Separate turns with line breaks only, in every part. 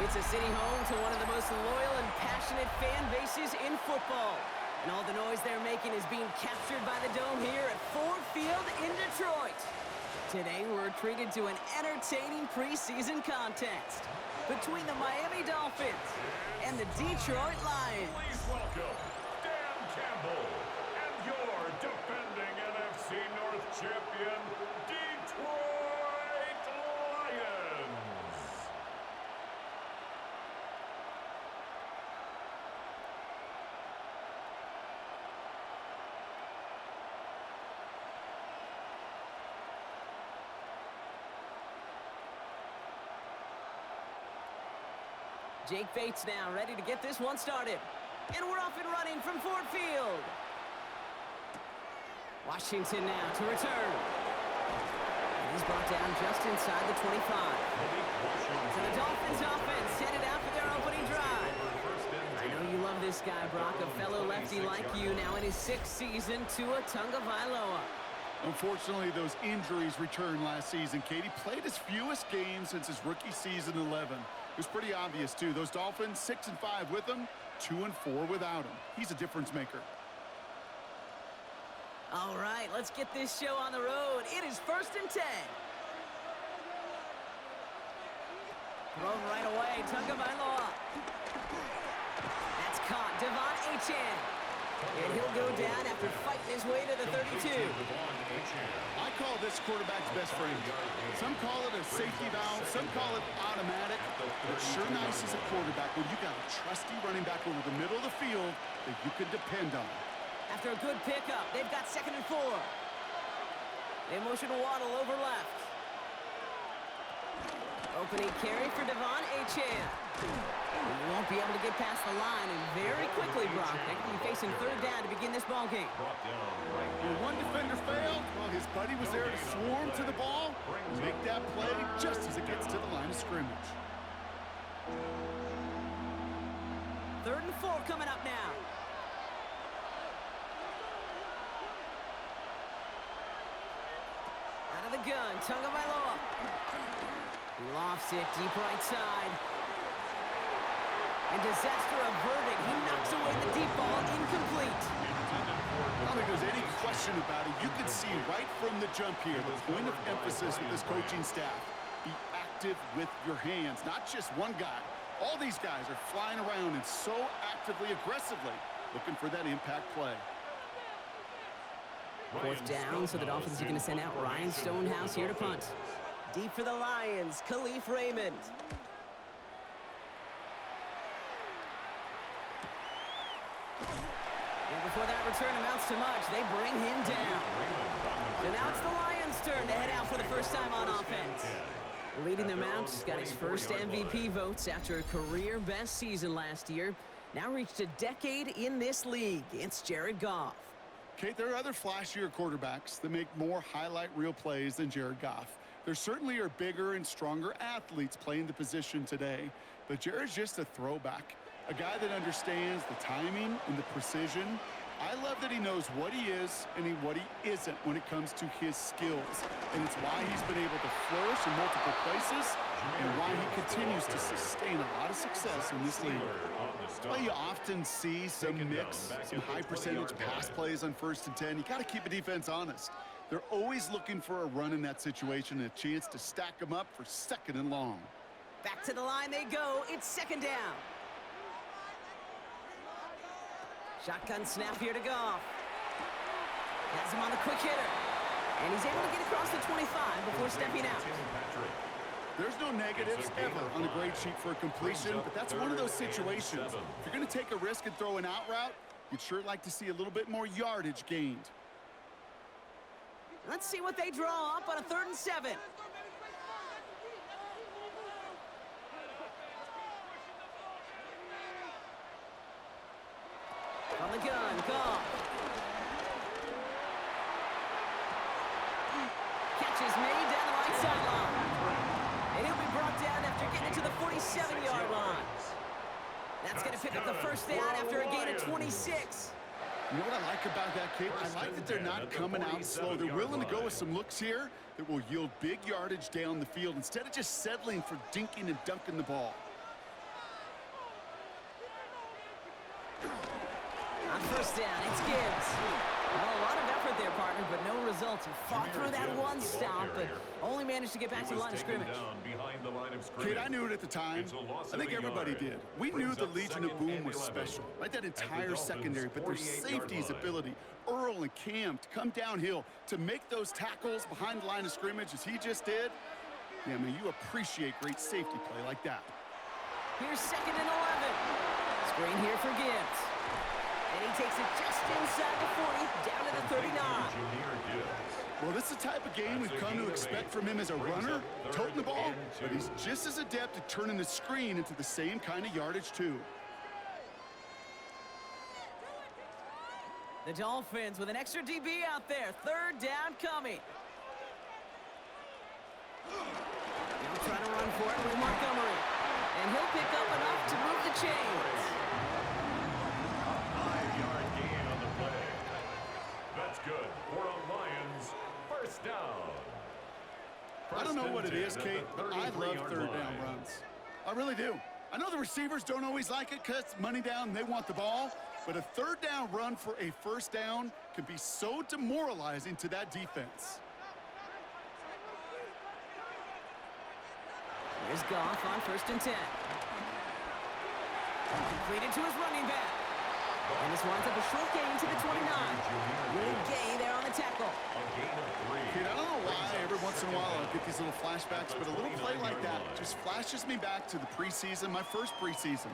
It's a city home to one of the most loyal and passionate fan bases in football. And all the noise they're making is being captured by the Dome here at Ford Field in Detroit. Today, we're treated to an entertaining preseason contest between the Miami Dolphins and the Detroit Lions.
Please welcome Dan Campbell and your defending NFC North champion, Detroit Lions.
Jake Bates now ready to get this one started. And we're off and running from Ford Field. Washington now to return. And he's brought down just inside the 25. So the Dolphins offense headed out for their opening drive. I know you love this guy, Brock, a fellow lefty like you, now in his 6th season, Tua Tagovailoa.
Unfortunately, those injuries returned last season. Katie played his fewest games since his rookie season 11. It was pretty obvious, too. Those Dolphins, 6-5 with him, 2-4 without him. He's a difference maker.
All right, let's get this show on the road. It is 1st and 10. Thrown right away, Tagovailoa. That's caught, Devon Achane. And he'll go down after fighting his way to the 32.
I call this quarterback's best friend. Some call it a safety valve, some call it automatic. But sure nice as a quarterback when you got a trusty running back over the middle of the field that you can depend on.
After a good pickup, they've got 2nd and 4. They motion Waddle over left. Opening carry for Devon Achane. He won't be able to get past the line, and very quickly, Brock, they could be facing 3rd down to begin this ball game.
When one defender failed, well, his buddy was there to swarm to the ball and make that play just as it gets to the line of scrimmage.
3rd and 4 coming up now. Out of the gun, Tagovailoa. He lofts it deep right side. And disaster averted. He knocks away the deep ball, incomplete.
I don't think there's any question about it. You can see right from the jump here, the point of emphasis with this coaching staff. Be active with your hands, not just one guy. All these guys are flying around and so actively, aggressively looking for that impact play.
4th down, so the Dolphins are going to send out Ryan Stonehouse here to punt. Deep for the Lions, Khalif Raymond. And before that return amounts to much, they bring him down. So now it's the Lions' turn to head out for the first time on offense. Leading them out, he's got his first MVP votes after a career-best season last year. Now reached a decade in this league. It's Jared Goff.
Kate, there are other flashier quarterbacks that make more highlight reel plays than Jared Goff. There certainly are bigger and stronger athletes playing the position today, but Jared's just a throwback, a guy that understands the timing and the precision. I love that he knows what he is and what he isn't when it comes to his skills, and it's why he's been able to flourish in multiple places and why he continues to sustain a lot of success in this league. That's why you often see some mix, some high percentage pass plays on 1st and 10. You got to keep a defense honest. They're always looking for a run in that situation and a chance to stack them up for 2nd and long.
Back to the line they go. It's 2nd down. Shotgun snap here to Goff. Has him on the quick hitter. And he's able to get across the 25 before stepping out.
There's no negatives ever on the grade sheet for a completion, but that's one of those situations. If you're going to take a risk and throw an out route, you'd sure like to see a little bit more yardage gained.
Let's see what they draw up on a 3rd and 7. On the gun, Goff. Catch is made down the right sideline. And he'll be brought down after getting to the 47-yard line. That's going to pick up the 1st down after a gain of 26.
You know what I like about that, Kate? I like that they're not coming out slow. They're willing to go with some looks here that will yield big yardage down the field instead of just settling for dinking and dunking the ball.
first down. It's Gibbs. Well, a lot of effort there, partner, but no results. He fought through that one stop, but only managed to get back to the line of scrimmage.
Kate, I knenew it at the time. I think everybody did. We knew the Legion of Boom was special, right? That entire secondary, but their safety's ability, Earl and Cam, to come downhill, to make those tackles behind the line of scrimmage as he just did. Yeah, man, you appreciate great safety play like that.
Here's 2nd and 11. Screen here for Gibbs. And he takes it just inside the 40, down to the 39.
Well, this is the type of game we've come to expect from him as a runner, toting the ball, but he's just as adept at turning the screen into the same kind of yardage, too.
The Dolphins with an extra DB out there. 3rd down coming. He'll try to run for it with Montgomery. And he'll pick up enough to move the chains.
5-yard gain on the play. That's good for a Lions first down.
I don't know what it is, Kate, but I love 3rd down runs. I really do. I know the receivers don't always like it because money down, they want the ball. But a 3rd down run for a first down can be so demoralizing to that defense.
Here's Goff on 1st and 10. Completed to his running back. And this winds up a short gain to the 29. Really Gay there on the tackle.
Kid, I don't know why every once in a while I get these little flashbacks, but a little play like that just flashes me back to the preseason, my first preseason.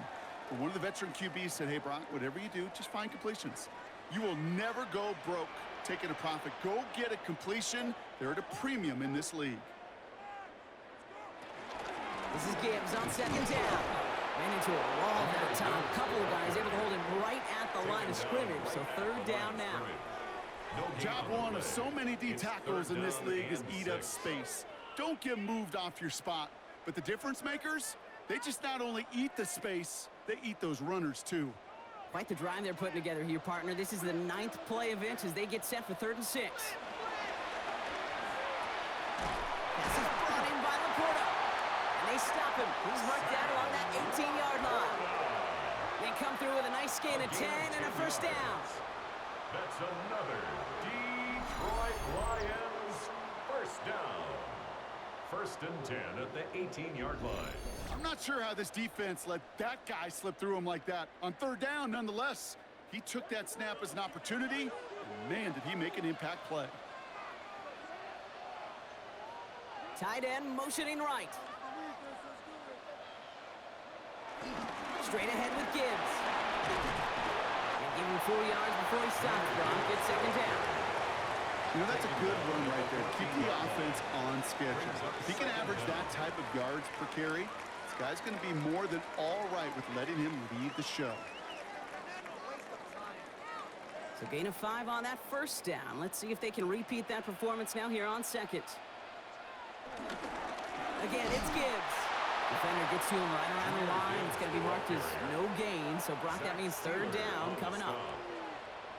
Where one of the veteran QBs said, hey, Brock, whatever you do, just find completions. You will never go broke taking a profit. Go get a completion. They're at a premium in this league.
This is Gibbs on 2nd down. Ran into a wall that time. A couple of guys able to hold him right at the line of scrimmage. So 3rd down now.
Job one of so many D tackles in this league is eat up space. Don't get moved off your spot. But the difference makers, they just not only eat the space, they eat those runners too.
Quite the drive they're putting together here, partner. This is the 9th play of inch as they get set for 3rd and 6. This is brought in by Laporta. And they stop him. He's marked down along that 18-yard line. They come through with a nice gain of 10 and a first down.
That's another Detroit Lions first down. 1st and 10 at the 18-yard line.
I'm not sure how this defense let that guy slip through him like that. On 3rd down, nonetheless, he took that snap as an opportunity, and man, did he make an impact play.
Tight end motioning right. Straight ahead with Gibbs. And give him 4 yards before he stops. Brock gets 2nd down.
You know, that's a good run right there. Keep the offense on schedule. If he can average that type of yards per carry, this guy's going to be more than all right with letting him lead the show.
So gain of 5 on that first down. Let's see if they can repeat that performance now here on 2nd. Again, it's Gibbs. Defender gets to him right around the line. It's going to be marked as no gain. So, Brock, that means 3rd down coming up.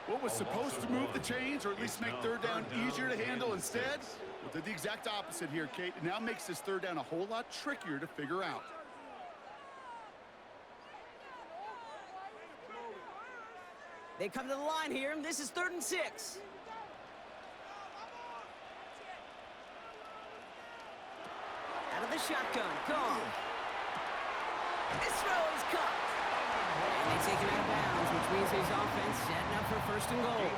What was supposed to move the chains or at least make 3rd down easier to handle instead? Well, did the exact opposite here, Kate. It now makes this 3rd down a whole lot trickier to figure out.
They come to the line here, and this is 3rd and 6. Out of the shotgun, gone. This throw is caught. And they take him out of bounds, which means his offense setting up for 1st and goal.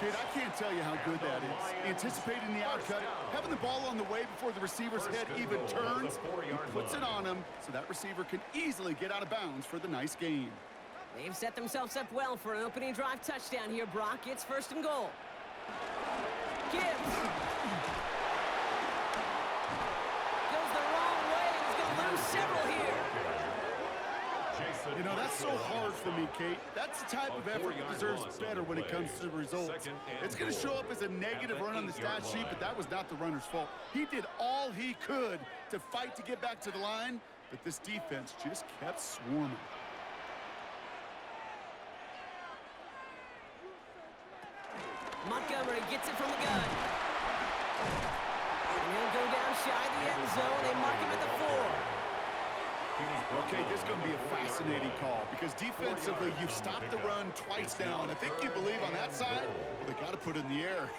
Kid, I can't tell you how good that is. Anticipating the outcut, having the ball on the way before the receiver's head even turns, he puts it on him so that receiver can easily get out of bounds for the nice gain.
They've set themselves up well for an opening drive touchdown here, Brock. It's 1st and goal. Gibbs. Goes the wrong way. He's going to lose several here.
You know, that's so hard for me, Kate. That's the type of effort that deserves better when it comes to the results. It's going to show up as a negative run on the stat sheet, but that was not the runner's fault. He did all he could to fight to get back to the line, but this defense just kept swarming.
Montgomery gets it from the gun. And he'll go down shy of the end zone. They mark him at the 4.
Well, Kate, this is going to be a fascinating call because defensively, you've stopped the run twice now, and I think you believe on that side, well, they got to put it in the air.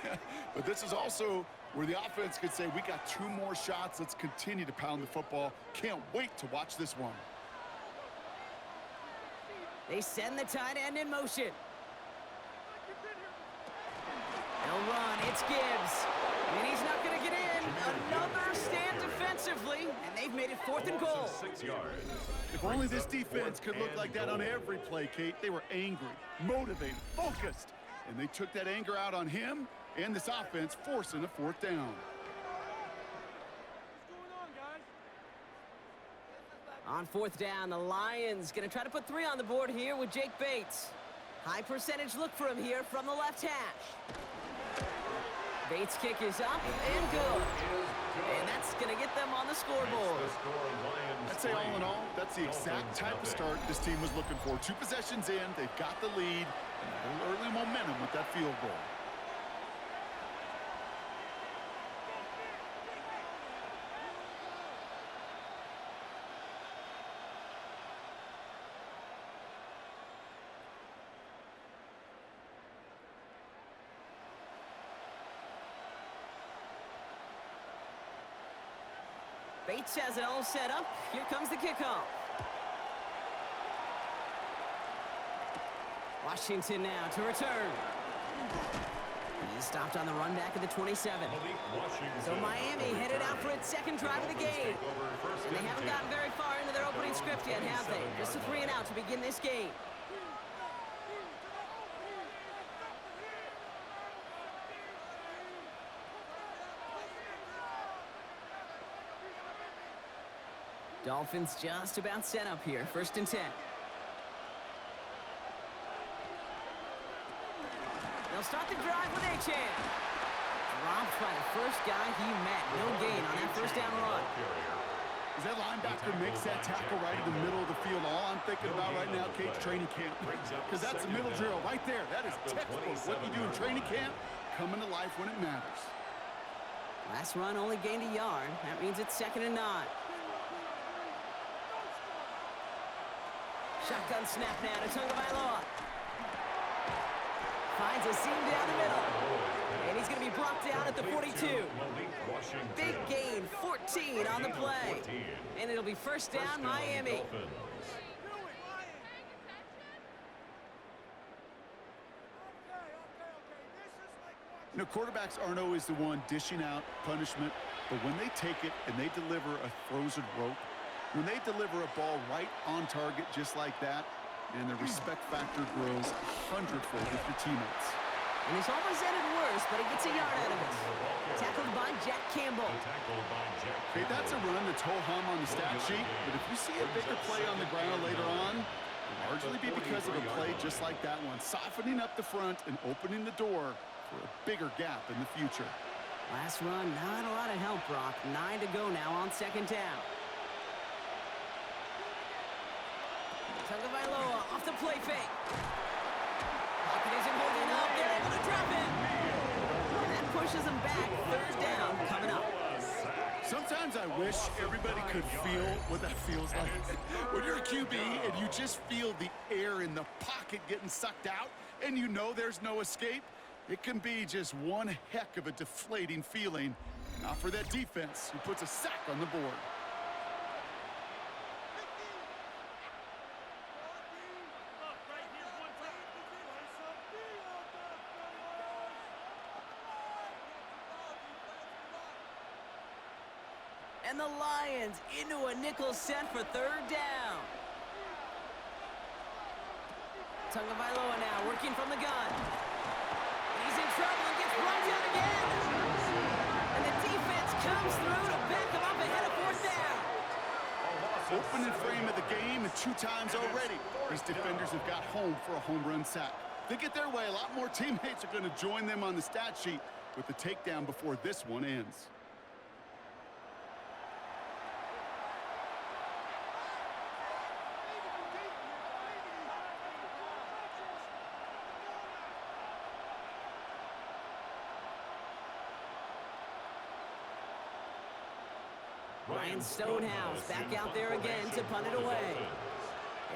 But this is also where the offense could say, we got 2 more shots. Let's continue to pound the football. Can't wait to watch this one.
They send the tight end in motion. They'll run. It's Gibbs. And he's not going to get in. Another stand defensively, and they've made it 4th and goal.
6 yards.
If only this defense could look like that on every play, Kate. They were angry, motivated, focused, and they took that anger out on him and this offense, forcing a 4th down.
On 4th down, the Lions going to try to put 3 on the board here with Jake Bates. High percentage look for him here from the left hash. Bates' kick is up and good. And that's going to get them on the scoreboard.
I'd say all in all, that's the exact type of start this team was looking for. 2 possessions in, they've got the lead, and a little early momentum with that field goal.
Bates has it all set up. Here comes the kickoff. Washington now to return. He's stopped on the run back at the 27. So Miami headed out for its 2nd drive of the game. And they haven't gotten very far into their opening script yet, have they? Just a 3 and out to begin this game. Dolphins just about set up here. 1st and 10. They'll start the drive with Achane. Dropped by the first guy he met. No gain on that 1st down run.
As that linebacker makes that tackle right in the middle of the field, all I'm thinking about right now, Kate, training camp. Because that's a middle drill right there. That is textbook. What you do in training camp, coming to life when it matters.
Last run only gained a yard. That means it's 2nd and 9. Shotgun snap now to Tagovailoa. Finds a seam down the middle. And he's going to be blocked out at the 42. Big gain, 14 on the play. And it'll be 1st down, Miami.
You know, quarterbacks aren't always the one dishing out punishment, but when they take it and they deliver a frozen rope, when they deliver a ball right on target just like that, and the respect factor grows 100-fold with your teammates.
And he's always ended worse, but he gets a yard out of it. Tackled by Jack Campbell.
Okay, that's a run that's ho-hum on the stat sheet, but if you see a bigger play on the ground later on, it'll largely be because of a play just like that one, softening up the front and opening the door for a bigger gap in the future.
Last run, not a lot of help, Brock. 9 to go now on 2nd down. Tagovailoa off the play fake. Pocket isn't holding up. They're able to drop him. And that pushes him back. 3rd down coming up.
Sometimes I wish everybody could feel what that feels like. When you're a QB and you just feel the air in the pocket getting sucked out and you know there's no escape, it can be just one heck of a deflating feeling. Not for that defense who puts a sack on the board.
And the Lions into a nickel set for 3rd down. Tagovailoa now working from the gun. He's in trouble and gets run down again. And the defense comes through to back him up ahead of 4th down.
Opening frame of the game and 2 times already. These defenders have got home for a home run sack. They get their way. A lot more teammates are going to join them on the stat sheet with the takedown before this one ends.
Ryan Stonehouse back out there again to punt it away.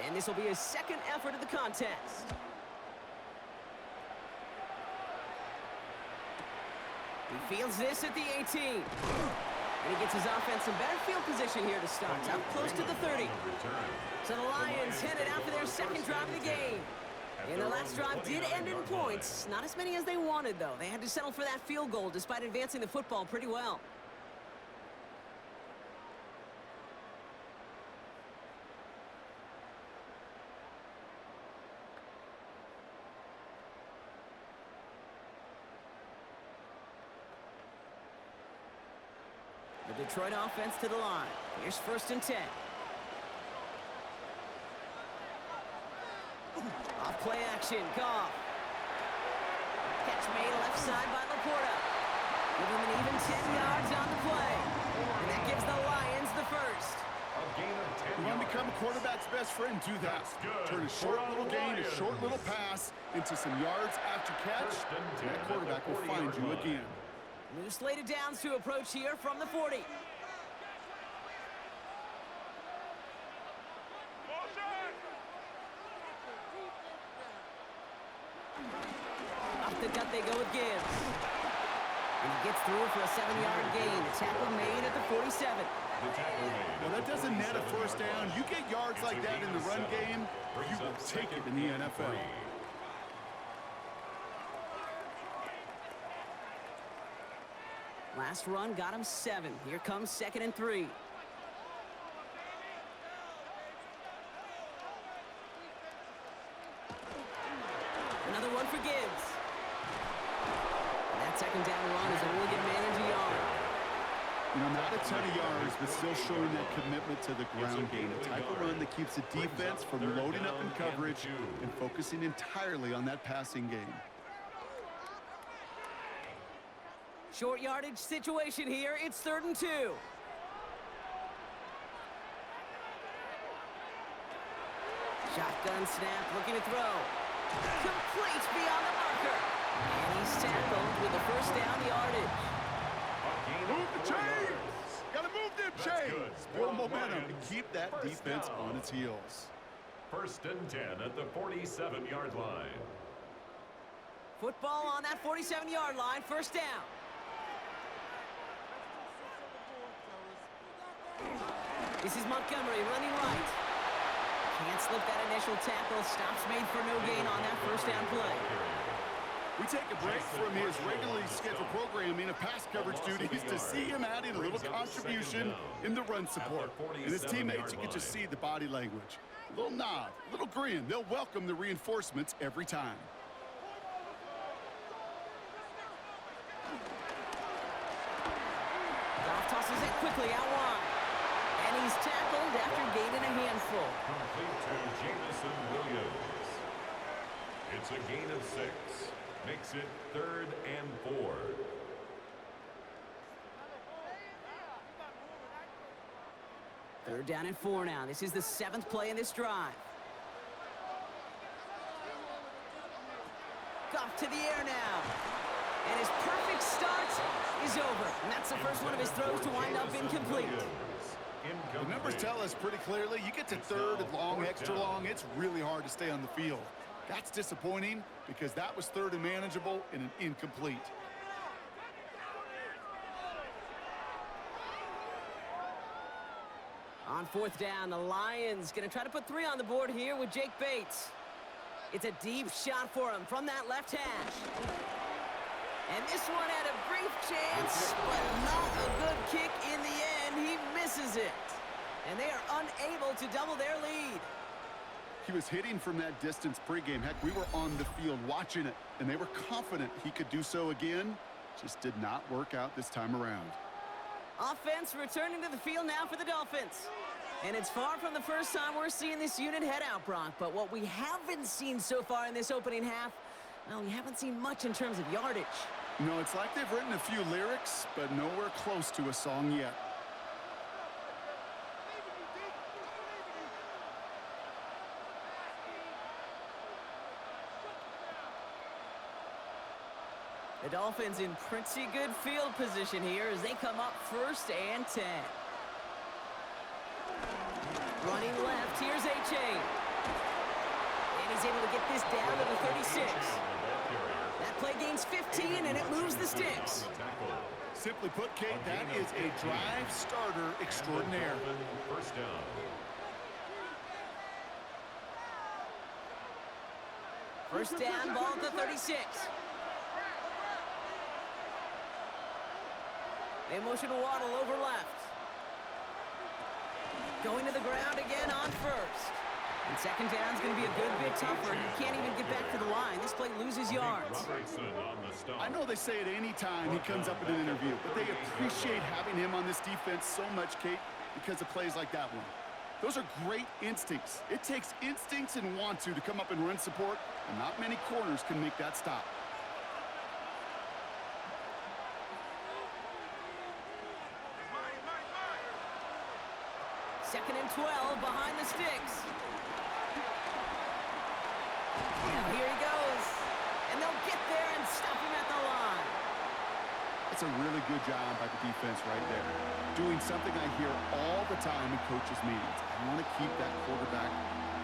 And this will be his second effort of the contest. He fields this at the 18. And he gets his offense in better field position here to start, up close to the 30. So the Lions headed out for their second drive of the game. And their last drive did end in points. Not as many as they wanted, though. They had to settle for that field goal despite advancing the football pretty well. The Detroit offense to the line. Here's 1st and 10. Off play action, Goff. Catch made left side by Laporta. Give him an even 10 yards on the play. And that gives the Lions the first.
You want to become a quarterback's best friend, do that. Turn a short little gain, a short little pass into some yards after catch, and that quarterback will find you again.
New slated downs to approach here from the 40. Off the gut they go with Gibbs. And he gets through for a 7-yard gain. The tackle made at the 47.
Well, that doesn't net a first down. You get yards like that in the run game, you will take it in the NFL.
Last run got him 7. Here comes 2nd and 3. Another one for Gibbs. And that 2nd down run is only going to manage a yard.
You know, not a ton of yards, but still showing that commitment to the ground game. A type of run that keeps the defense from loading up in coverage and focusing entirely on that passing game.
Short yardage situation here. It's 3rd and 2. Shotgun snap, looking to throw. Complete beyond the marker. And he's tackled with the 1st down yardage.
Move the chains! Gotta move them chains! Build momentum and keep that defense on its heels.
1st and 10 at the 47-yard line.
Football on that 47-yard line. 1st down. This is Montgomery running right. Can't slip that initial tackle. Stops made for no gain on that 1st down play.
We take a break from his regularly scheduled programming of pass coverage duties to see him adding a little contribution in the run support. And his teammates, you can just see the body language. A little nod, a little grin. They'll welcome the reinforcements every time.
Goff tosses it quickly out wide. And he's tackled after gaining a handful.
Complete to Jamison Williams. It's a gain of 6. Makes it 3rd and 4.
Third down and 4 now. This is the 7th play in this drive. Goff to the air now. And his perfect start is over. And that's the first one of his throws to wind up incomplete.
The numbers tell us pretty clearly, you get to 3rd and long, extra long, it's really hard to stay on the field. That's disappointing because that was 3rd and manageable and an incomplete.
On 4th down, the Lions going to try to put 3 on the board here with Jake Bates. It's a deep shot for him from that left hash. And this one had a brief chance, but not a good kick in the end. He misses it. And they are unable to double their lead.
He was hitting from that distance pregame. Heck, we were on the field watching it, and they were confident he could do so again. Just did not work out this time around.
Offense returning to the field now for the Dolphins. And it's far from the first time we're seeing this unit head out, Brock. But what we haven't seen so far in this opening half, well, we haven't seen much in terms of yardage.
No, it's like they've written a few lyrics, but nowhere close to a song yet.
The Dolphins in pretty good field position here as they come up 1st and 10. Running left, here's A-Chain. And he's able to get this down to the 36. That play gains 15, and it moves the sticks.
Simply put, Kate, that is a drive starter extraordinaire.
First down.
First down, ball at the 36. They motion to Waddle over left. Going to the ground again on first. And second down's going to be a good bit tougher. You can't even get back to the line. This play loses yards.
I know they say it any time he comes up in an interview, but they appreciate having him on this defense so much, Kate, because of plays like that one. Those are great instincts. It takes instincts and want to come up and run support, and not many corners can make that stop.
Second and 12 behind the sticks. Now here he goes. And they'll get there and stop him at the line.
That's a really good job by the defense right there. Doing something I hear all the time in coaches' meetings. I want to keep that quarterback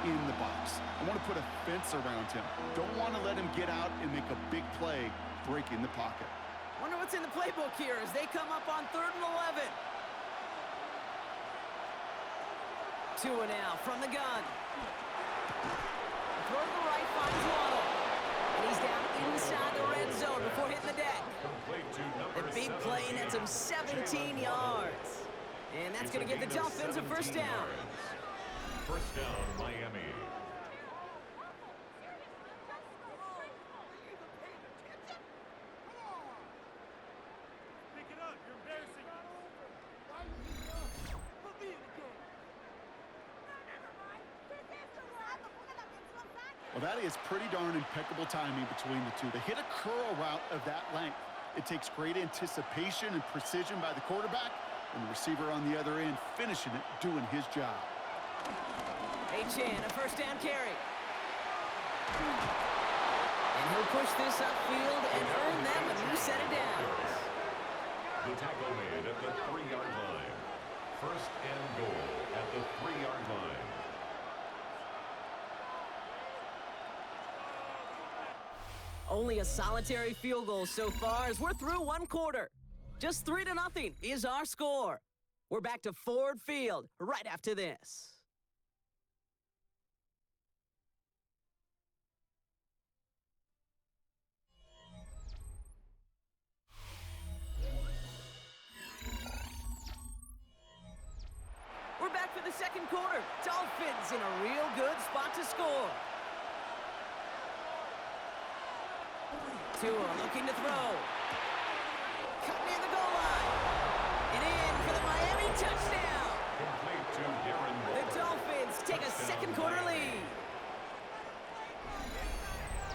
in the box. I want to put a fence around him. Don't want to let him get out and make a big play breaking the pocket.
Wonder what's in the playbook here as they come up on 3rd and 11. Tua now from the gun. Throw to the right, finds Waddle. And he's down inside the red zone before hitting the deck. The big play nets him 17 yards. And that's going to give the Dolphins a first down.
First down, Miami.
Well, that is pretty darn impeccable timing between the two. They hit a curl route of that length. It takes great anticipation and precision by the quarterback, and the receiver on the other end finishing it, doing his job.
A-Chan, a first down carry. And he'll push this upfield and earn them a new set of downs.
The tackle made at the 3-yard line. First and goal at the 3-yard line.
Only a solitary field goal so far as we're through one quarter. Just 3-0 is our score. We're back to Ford Field right after this. We're back for the second quarter. Dolphins in a real good spot to score. Tua looking to throw. Cut near the goal line. And in for the Miami touchdown.
Complete to Darren Waller.
The Dolphins take a second quarter lead.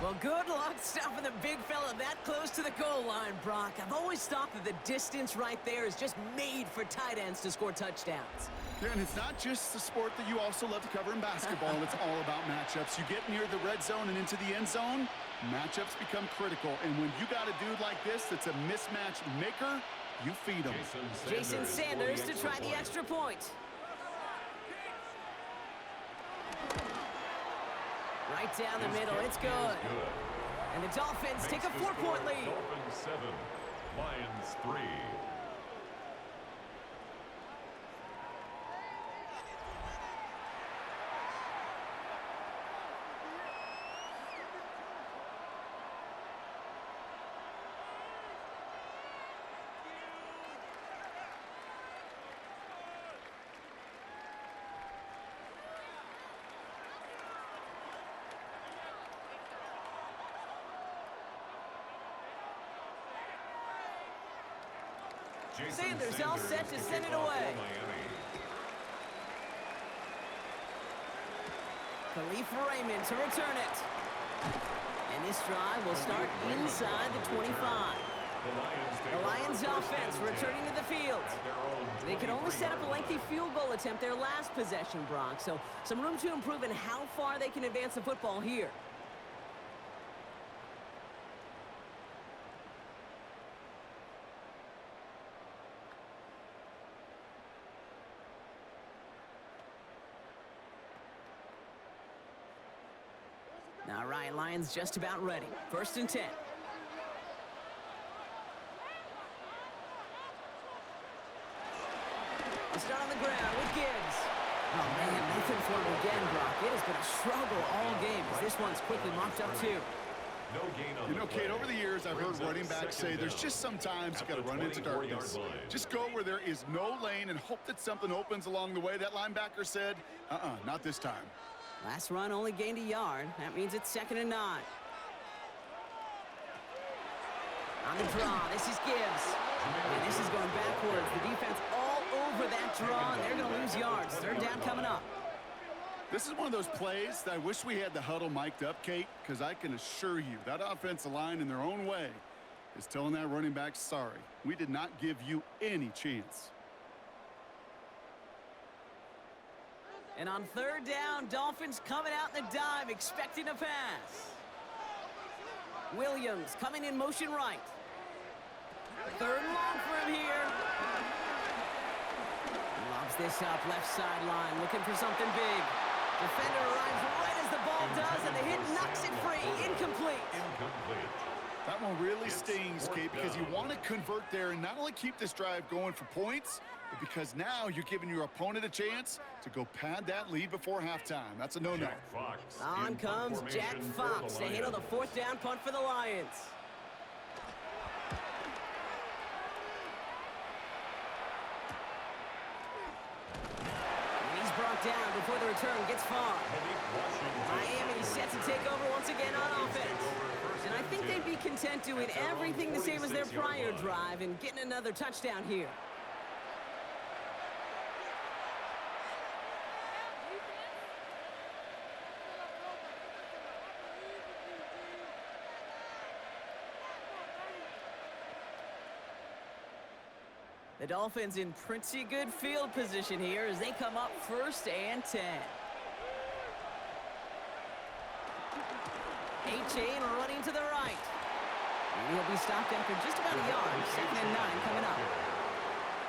Well, good luck stopping the big fella that close to the goal line, Brock. I've always thought that the distance right there is just made for tight ends to score touchdowns.
Yeah, and it's not just the sport that you also love to cover in basketball. It's all about matchups. You get near the red zone and into the end zone, matchups become critical. And when you got a dude like this that's a mismatch maker, you feed him.
Jason Sanders to try the extra point. Right down the middle, it's good. And the Dolphins take a 4-point lead.
Dolphins 7, Lions 3.
Sanders all set to send it away. Khalif Raymond to return it. And this drive will start inside the 25. The Lions offense returning to the field. They could only set up a lengthy field goal attempt their last possession, Brock. So some room to improve in how far they can advance the football here. All right, Lions just about ready. 1st and 10. They start on the ground with Gibbs. Oh, man, nothing for him again, Brock. It has been a struggle all game as this one's quickly mopped up, too.
No gain on
You know, Kate, over the years, I've heard running backs say there's just sometimes you got to run into darkness. Just go where there is no lane and hope that something opens along the way. That linebacker said, not this time.
Last run only gained a yard. That means it's 2nd and 9. On the draw, this is Gibbs. And this is going backwards. The defense all over that draw, and they're going to lose yards. 3rd down coming up.
This is one of those plays that I wish we had the huddle mic'd up, Kate, because I can assure you that offensive line in their own way is telling that running back, sorry, we did not give you any chance.
And on 3rd down, Dolphins coming out in the dime, expecting a pass. Williams coming in motion right. 3rd and long for him here. Lobs this up, left sideline, looking for something big. Defender arrives right as the ball does, and the hit knocks it free. Incomplete.
That one really stings, Kate, because you want to convert there and not only keep this drive going for points, but because now you're giving your opponent a chance to go pad that lead before halftime. That's a no-no.
On comes Jack Fox to handle the 4th down punt for the Lions. Brought down before the return gets far. Miami set to take over once again on offense. And I think they'd be content doing everything the same as their prior drive and getting another touchdown here. The Dolphins in pretty good field position here as they come up 1st and 10. A-Chain running to the right. And he'll be stopped after just about a yard. 2nd and 9 coming up.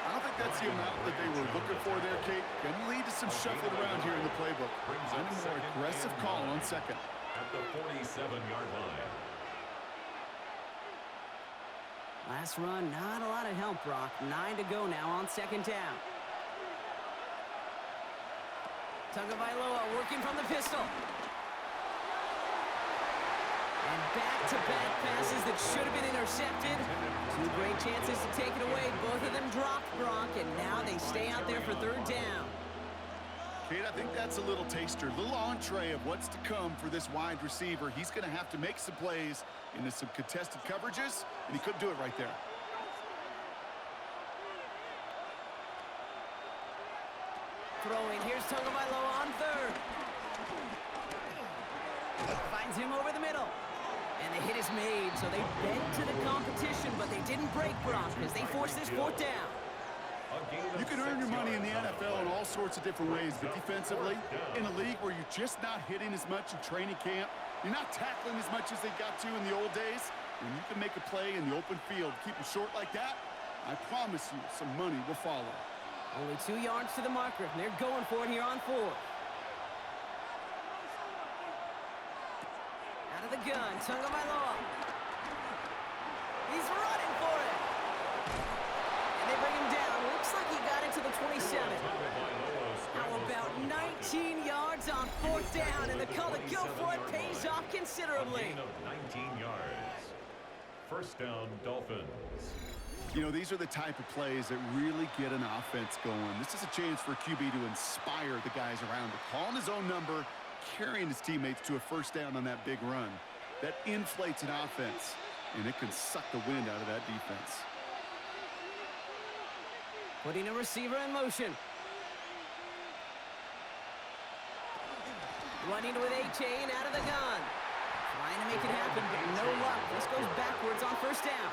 I don't think that's the amount that they were looking for there, Kate. Going to lead to some shuffling around here in the playbook. And a more aggressive call on 2nd.
At the 47-yard line.
Last run, not a lot of help, Brock. 9 to go now on 2nd down. Tagovailoa working from the pistol. And back-to-back passes that should have been intercepted. 2 great chances to take it away. Both of them dropped, Brock, and now they stay out there for 3rd down.
Kate, I think that's a little taster, a little entree of what's to come for this wide receiver. He's going to have to make some plays into some contested coverages, and he couldn't do it right there.
Throwing, here's Tagovailoa on 3rd. Finds him over the middle. And the hit is made, so they bent to the competition, but they didn't break, Brock, as they force this 4th down.
You can earn your money in the NFL in all sorts of different ways, but defensively, in a league where you're just not hitting as much in training camp, you're not tackling as much as they got to in the old days, when you can make a play in the open field, keep them short like that, I promise you some money will follow.
Only 2 yards to the marker, and they're going for it here on 4th. Out of the gun, Tagovailoa. He's running for it. And they bring him down. Looks like he got it to the 27. How about 19 yards on 4th down, and the call to go for it pays off considerably.
19 yards. 1st down, Dolphins.
You know, these are the type of plays that really get an offense going. This is a chance for QB to inspire the guys around him. Calling his own number, carrying his teammates to a 1st down on that big run. That inflates an offense, and it can suck the wind out of that defense.
Putting a receiver in motion. Running with A-Chain out of the gun. Trying to make it happen, but no luck. This goes backwards on 1st down.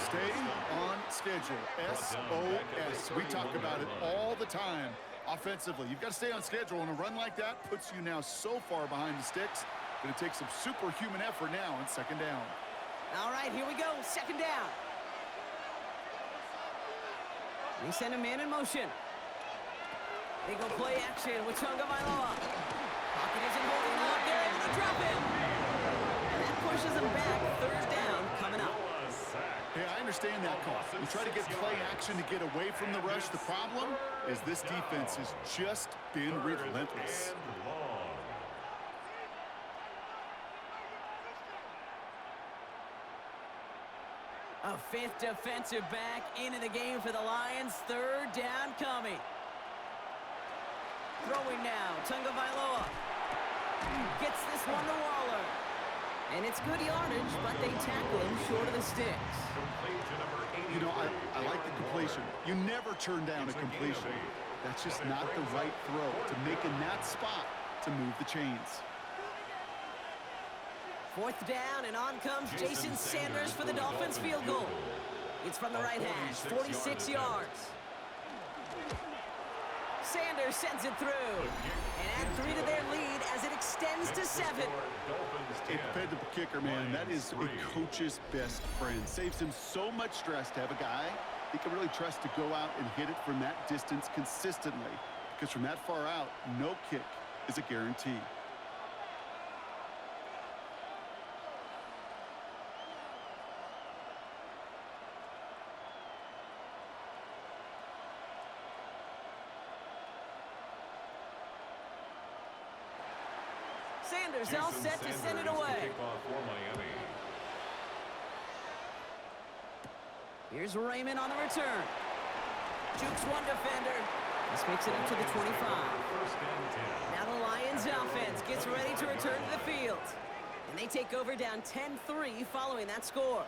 Stay on schedule. SOS. We talk about it all the time offensively. You've got to stay on schedule, and a run like that puts you now so far behind the sticks. Going to take some superhuman effort now on 2nd down.
All right, here we go. 2nd down. They send a man in motion. They go play action with Tagovailoa. Pocket isn't holding up. They're able to drop it. pushes them back. Third down coming up.
Hey, I understand that call. You try to get play action to get away from the rush. The problem is this defense has just been relentless.
A fifth defensive back into the game for the Lions. Third down coming. Throwing now, Tagovailoa. Gets this one to Waller. And it's good yardage, but they tackle him short of the sticks.
You know, I like the completion. You never turn down a completion. That's just not the right throw to make in that spot to move the chains.
Fourth down, and on comes Jason Sanders for the Dolphins field goal. It's from the right hash, 46 yards. Sanders sends it through, and add 3 to their lead as it extends to 7.
A dependable kicker, man. That is a coach's best friend. Saves him so much stress to have a guy he can really trust to go out and hit it from that distance consistently. Because from that far out, no kick is a guarantee.
Sanders all set to send it away. Here's Raymond on the return. Jukes one defender. This makes it up to the 25. Now the Lions offense gets ready to return to the field. And they take over down 10-3 following that score.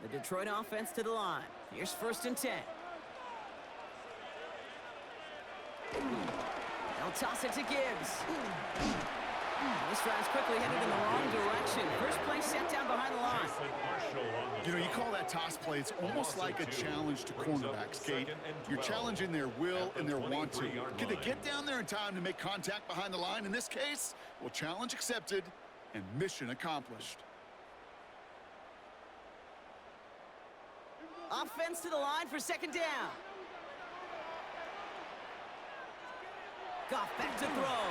The Detroit offense to the line. Here's 1st and 10. They'll toss it to Gibbs. This drive's quickly headed in the wrong direction. First play set down behind the line.
You know, you call that toss play, it's almost like a challenge to cornerbacks, Kate. You're challenging their will and their want to. Can they get down there in time to make contact behind the line? In this case, well, challenge accepted and mission accomplished.
Offense to the line for 2nd down. Goff back to throw.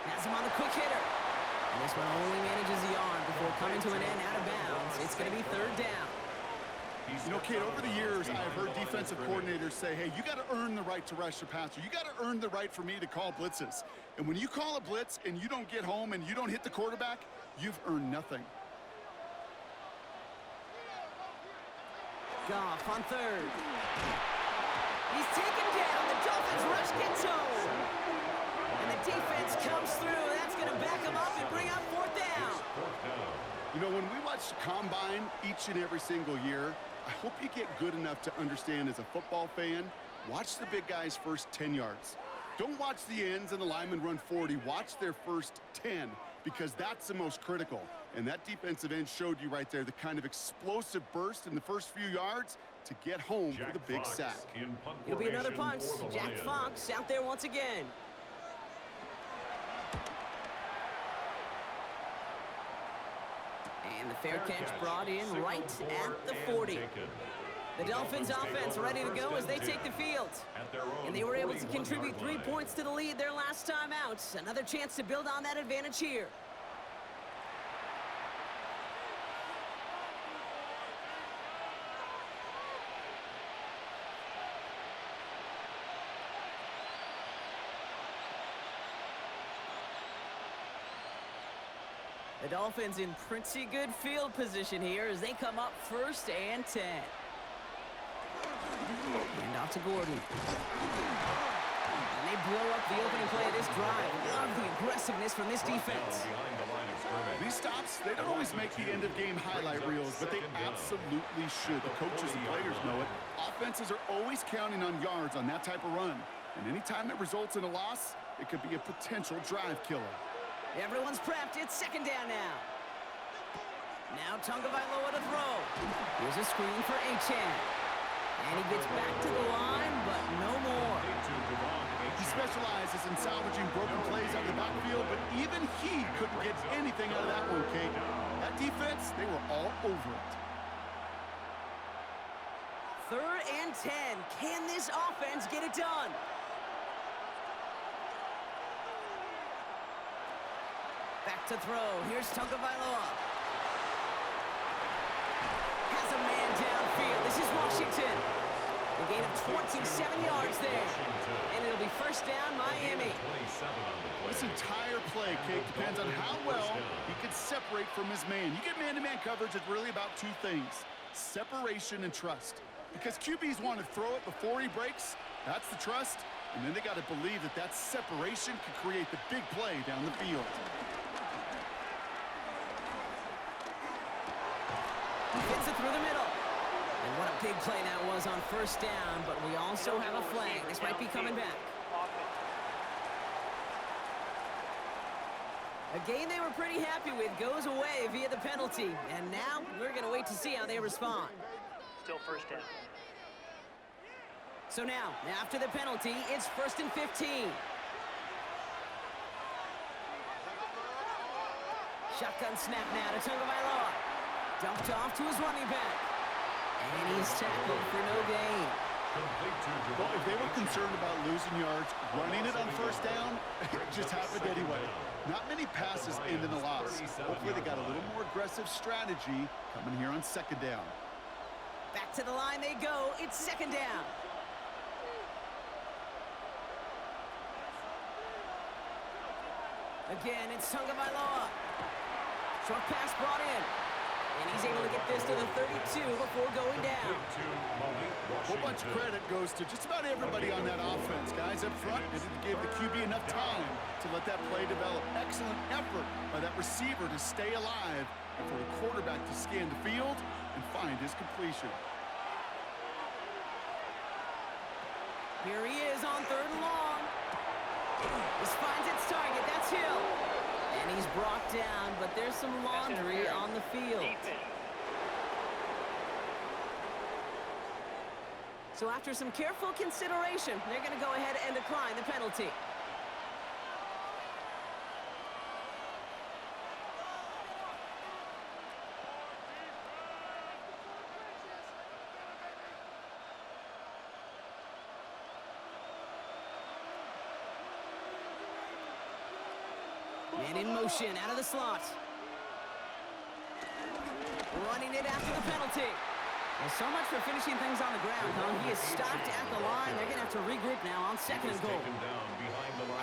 Has him on the quick hitter. And this one only manages the arm before coming to an end out of bounds. It's going to be 3rd down.
You know, Kate, over the years, I've heard defensive coordinators say, hey, you got to earn the right to rush the passer. You got to earn the right for me to call blitzes. And when you call a blitz and you don't get home and you don't hit the quarterback, you've earned nothing.
Goff on 3rd. He's taken down. The Dolphins rush gets home. And the defense comes through. That's going to back them up and bring up 4th down.
You know, when we watch the Combine each and every single year, I hope you get good enough to understand as a football fan, watch the big guys' first 10 yards. Don't watch the ends and the linemen run 40. Watch their first 10 because that's the most critical. And that defensive end showed you right there the kind of explosive burst in the first few yards to get home for the big sack.
It'll be another punt. Jack Fox out there once again. And the fair catch brought in right at the 40. The Dolphins offense ready to go as they take the field. And they were able to contribute 3 points to the lead their last time out. Another chance to build on that advantage here. The Dolphins in pretty good field position here as they come up 1st and 10. And off to Gordon. And they blow up the opening play of this drive. Love the aggressiveness from this defense.
These stops, they don't always make the end-of-game highlight reels, but they absolutely should. The coaches and players know it. Offenses are always counting on yards on that type of run. And anytime it results in a loss, it could be a potential drive killer.
Everyone's prepped. It's 2nd down now. Now Tagovailoa to throw. Here's a screen for Achane. And he gets back to the line, but no more.
He specializes in salvaging broken plays out of the backfield, but even he couldn't get anything out of that one, Kate. That defense, they were all over it.
3rd and 10. Can this offense get it done? Back to throw. Here's Tagovailoa. Has a man downfield. This is Washington. A gain of 27 yards there. And it'll be first down, Miami.
This entire play, Kate, depends on how well he can separate from his man. You get man-to-man coverage, it's really about two things: separation and trust. Because QBs want to throw it before he breaks. That's the trust. And then they got to believe that that separation can create the big play down the field.
Hits it through the middle. And what a big play that was on first down, but we also have a flag. This might be coming back. A game they were pretty happy with goes away via the penalty. And now we're going to wait to see how they respond.
Still first down.
So now, after the penalty, it's 1st and 15. Shotgun snap now to Tagovailoa. Dumped off to his running back. And he's tackled for no gain.
Well, if they were concerned about losing yards, running it on first down, it just happened anyway. Not many passes end in a loss. Hopefully they got a little more aggressive strategy coming here on 2nd down.
Back to the line they go. It's 2nd down. Again, it's Tagovailoa. Short pass brought in. And he's able to get this to the 32 before going down.
A whole bunch of credit goes to just about everybody on that offense. Guys up front didn't give the QB enough time to let that play develop. Excellent effort by that receiver to stay alive and for the quarterback to scan the field and find his completion.
Here he is on 3rd and long. This finds its target. That's Hill. And he's brought down, but there's some laundry on the field. So after some careful consideration, they're going to go ahead and decline the penalty. And in motion, out of the slot. Running it after the penalty. Well, so much for finishing things on the ground, huh? He is stopped at the line. They're going to have to regroup now on 2nd and goal.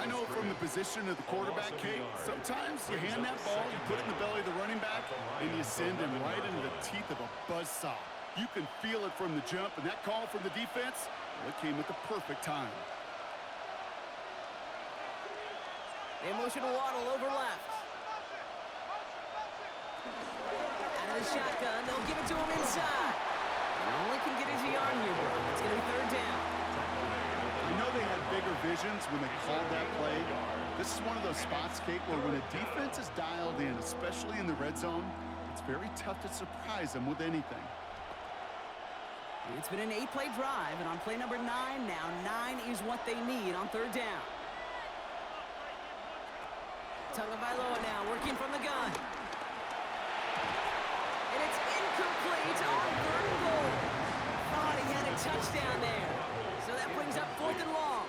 I know from the position of the quarterback, Kate, sometimes you hand that ball, you put it in the belly of the running back, and you send him right into the teeth of a buzzsaw. You can feel it from the jump, and that call from the defense, well, it came at the perfect time.
They motion to Waddle over left. Out of the shotgun, they'll give it to him inside. And only can get his yard here, bro. It's going to be 3rd down.
I know they had bigger visions when they called that play. This is one of those spots, Kate, where when a defense is dialed in, especially in the red zone, it's very tough to surprise them with anything.
It's been an 8-play drive, and on play number 9 now, 9 is what they need on 3rd down. Tagovailoa now working from the gun. And it's incomplete on 3rd and goal. Thought he had a touchdown there. So that brings up 4th and long.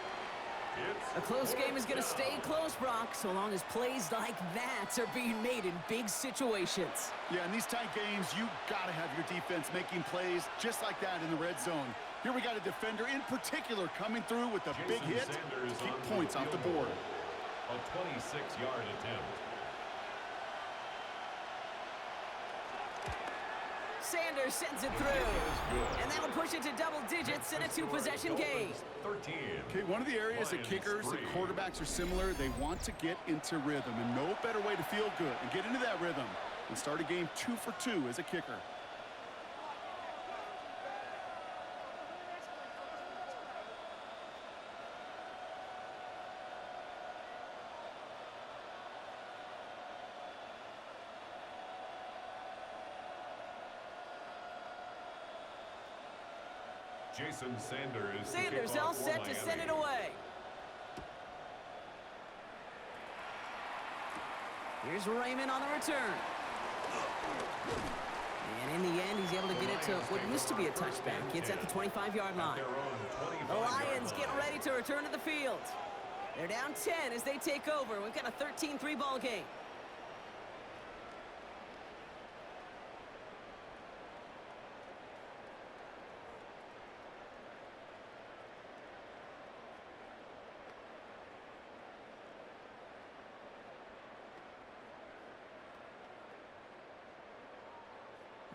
A close game is going to stay close, Brock, so long as plays like that are being made in big situations.
Yeah, in these tight games, you got to have your defense making plays just like that in the red zone. Here we got a defender in particular coming through with a big hit to keep points off the board.
A 26-yard attempt.
Sanders sends it through. And that'll push it to double digits in a 2-possession game.
13.
Okay, one of the areas that kickers and quarterbacks are similar, they want to get into rhythm. And no better way to feel good and get into that rhythm than start a game 2 for 2 as a kicker.
Jason Sanders
Sanders all set to send it away. Here's Raymond on the return. And in the end, he's able to get it to what used to be a touchback. It's at the 25-yard line. The Lions getting ready to return to the field. They're down 10 as they take over. We've got a 13-3 ball game.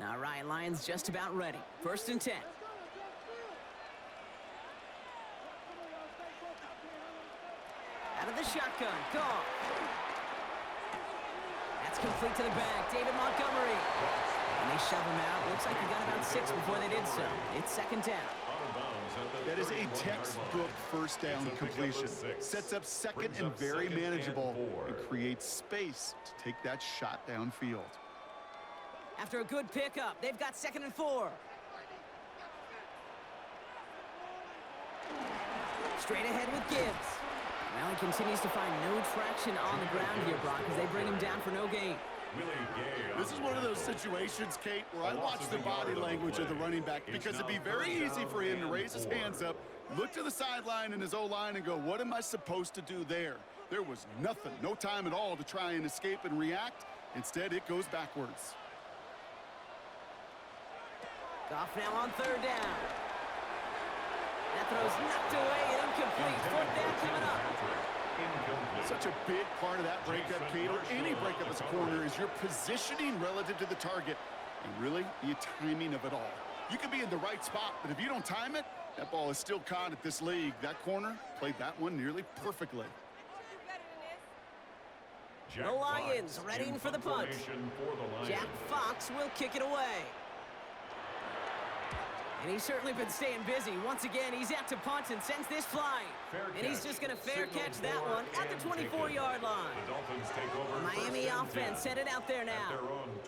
All right, Lions just about ready. 1st and 10. Out of the shotgun, Goff. That's complete to the back, David Montgomery. And they shove him out. Looks like he got about 6 before they did so. It's 2nd down.
That is a textbook first down completion. Sets up second and very manageable and creates space to take that shot downfield.
After a good pickup, they've got 2nd and 4. Straight ahead with Gibbs. Well, he continues to find no traction on the ground here, Brock, as they bring him down for no gain.
This is one of those situations, Kate, where I watch the body language of the running back because it'd be very easy for him to raise his hands up, look to the sideline and his O-line and go, what am I supposed to do there? There was nothing, no time at all to try and escape and react. Instead, it goes backwards.
Goff now on 3rd down. That throw's knocked away and incomplete. 4th down coming up.
Such a big part of that breakup, Kate, or any breakup as a corner, is your positioning relative to the target and really the timing of it all. You can be in the right spot, but if you don't time it, that ball is still caught at this league. That corner played that one nearly perfectly.
The Lions readying for the punt. Jack Fox will kick it away. And he's certainly been staying busy. Once again, he's out to punt and sends this flying. And he's just going to fair catch that one at the 24-yard line. The Miami offense headed out there now.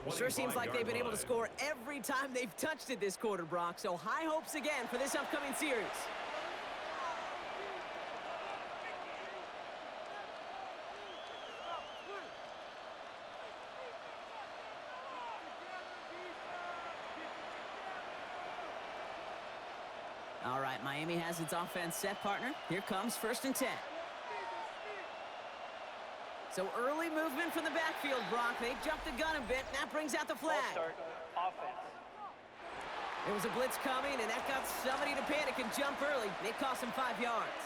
It sure seems like they've been able to score every time they've touched it this quarter, Brock. So high hopes again for this upcoming series. All right, Miami has its offense set, partner. Here comes 1st and 10. So early movement from the backfield, Brock. They jumped the gun a bit, and that brings out the flag.
Start offense.
There was a blitz coming, and that got somebody to panic and jump early. It cost them 5 yards.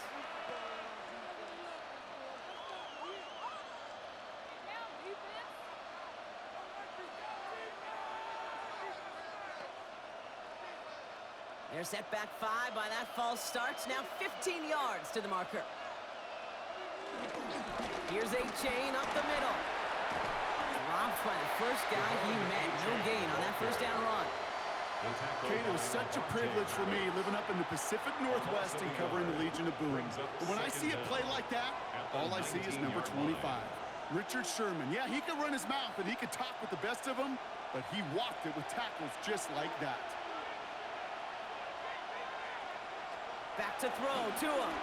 They're set back 5 by that false start. Now 15 yards to the marker. Here's a chain up the middle. Dropped by the first guy he met. No gain on that 1st down run.
Kate, it was such a privilege for me living up in the Pacific Northwest and covering the Legion of Boom. But when I see a play like that, all I see is number 25. Richard Sherman. Yeah, he could run his mouth and he could talk with the best of them, but he walked it with tackles just like that.
Back to throw to him.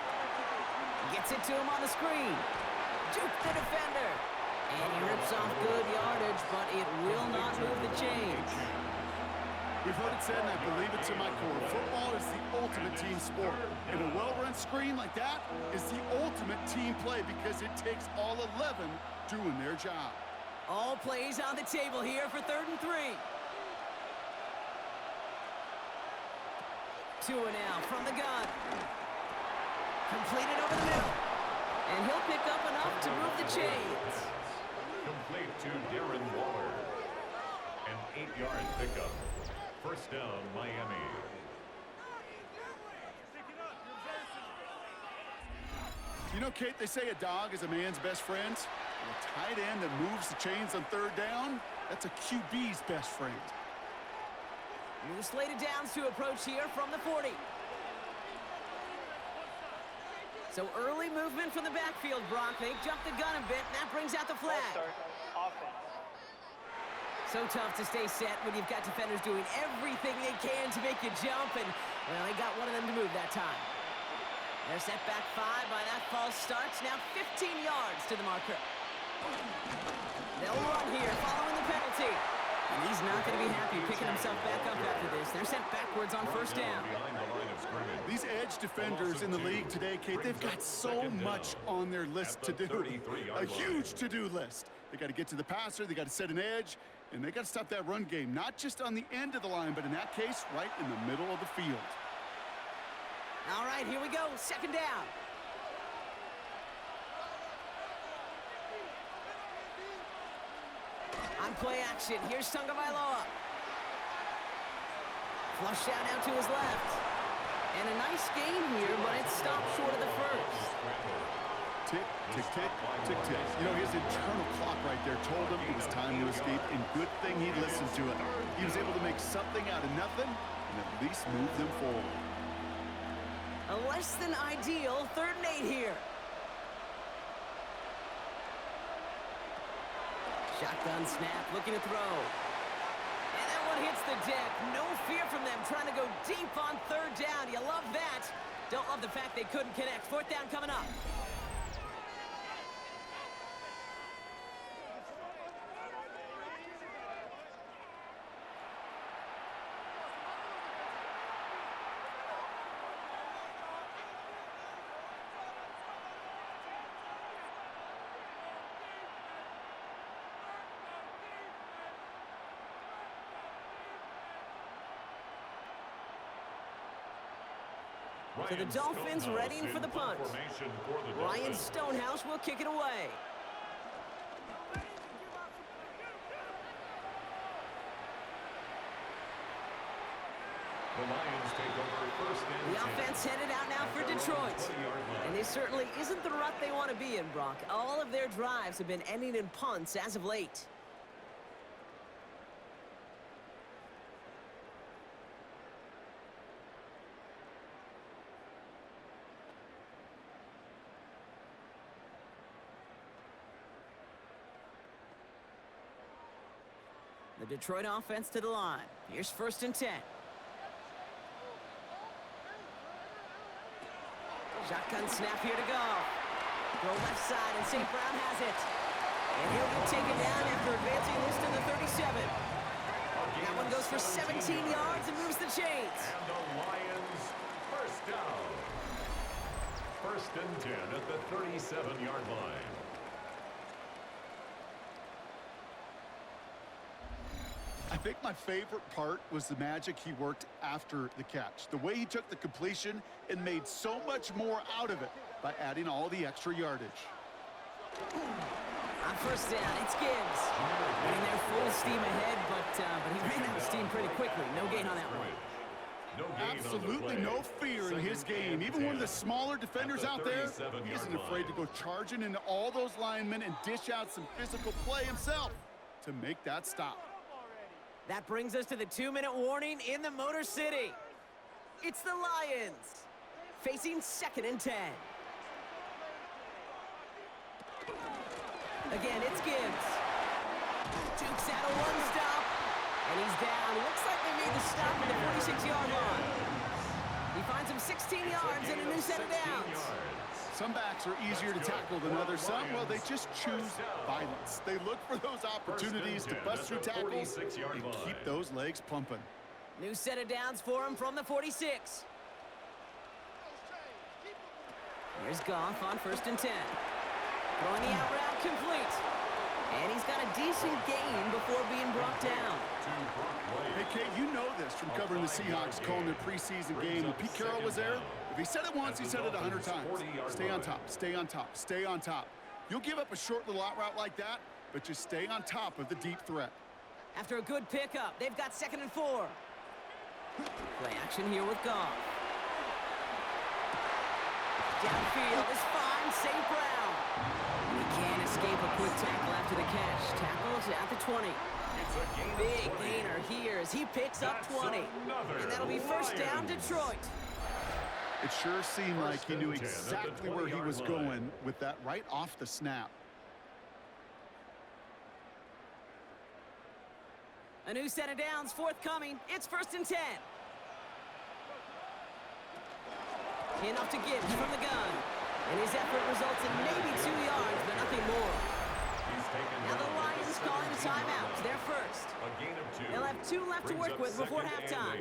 Gets it to him on the screen. Juke the defender. And he rips off good yardage, but it will not move the chains.
We've heard it said, and I believe it to my core. Football is the ultimate team sport. And a well-run screen like that is the ultimate team play because it takes all 11 doing their job.
All plays on the table here for 3rd and 3. Tua now from the gun. Completed over the middle. And he'll pick up enough to move the chains.
Complete to Darren Waller. An 8-yard pickup. 1st down, Miami.
You know, Kate, they say a dog is a man's best friend. A tight end that moves the chains on 3rd down, that's a QB's best friend.
New slated downs to approach here from the 40. So early movement from the backfield, Brock. They jumped the gun a bit, and that brings out the flag.
Start offense.
So tough to stay set when you've got defenders doing everything they can to make you jump, and, well, they got one of them to move that time. They're set back 5 by that false start. Now 15 yards to the marker. They'll run here, following the penalty. And he's not going to be happy picking himself back up after this. They're sent backwards on first down.
These edge defenders in the league today, Kate, they've got so much on their list to do. A huge to-do list. They got to get to the passer, they got to set an edge, and they got to stop that run game, not just on the end of the line, but in that case, right in the middle of the field.
All right, here we go. Second down. On play action, here's Tagovailoa. Flushed out now to his left. And a nice gain here, but it stopped short of the first.
Tick, tick, tick, tick, tick. You know, his internal clock right there told him it was time to escape, and good thing he listened to it. He was able to make something out of nothing and at least move them forward.
A less than ideal 3rd and 8 here. Shotgun snap, looking to throw. And that one hits the deck. No fear from them trying to go deep on 3rd down. You love that. Don't love the fact they couldn't connect. 4th down coming up. So the Dolphins readying for the punt. Ryan Stonehouse will kick it away.
The Lions take over 1st and 10.
The offense headed out now for Detroit. And this certainly isn't the rut they want to be in, Brock. All of their drives have been ending in punts as of late. The Detroit offense to the line. Here's 1st and 10. Shotgun snap here to go. Go left side, and St. Brown has it. And he'll be taken down after advancing this to the 37. That one goes for 17 yards and moves the chains.
And the Lions, 1st down. 1st and 10 at the 37-yard line.
I think my favorite part was the magic he worked after the catch. The way he took the completion and made so much more out of it by adding all the extra yardage.
On 1st down, it's Gibbs. Running there full steam ahead, but he ran out of steam pretty quickly. No gain on that one.
Absolutely no fear in his game. Even one of the smaller defenders out there, he isn't afraid to go charging into all those linemen and dish out some physical play himself to make that stop.
That brings us to the 2-minute warning in the Motor City. It's the Lions facing 2nd and 10. Again, it's Gibbs. Jukes out a one-stop, and he's down. Looks like they made the stop at the 46-yard line. He finds him 16 yards and a new set of downs.
Some backs are easier to tackle than others. Some, well, they just choose violence. They look for those opportunities to bust through tackles and keep those legs pumping.
New set of downs for him from the 46. Here's Goff on 1st and 10. Throwing the out route complete. And he's got a decent gain before being brought down.
Hey, Kate, you know this from covering the Seahawks, calling their preseason game. When Pete Carroll was there, if he said it once, he said it 100 times. Stay on top, stay on top, stay on top. You'll give up a short little out route like that, but just stay on top of the deep threat.
After a good pickup, they've got 2nd and 4. Play action here with Goff. Downfield is fine, St. Brown. He can't escape a quick tackle after the catch. Tackles at the 20. Big gainer here as he picks up 20. And that'll be 1st down, Detroit.
It sure seemed like he knew exactly where he was going with that right off the snap.
A new set of downs forthcoming. It's 1st and 10. Handoff to Gibbs from the gun. And his effort results in maybe 2 yards, but nothing more.
He's taken
Now the
down at
Lions calling a
17
timeout.
yard
They're
line.
first.
A gain of 2.
They'll have 2 left to
Brings
work
up
with before
2nd and
halftime.
8.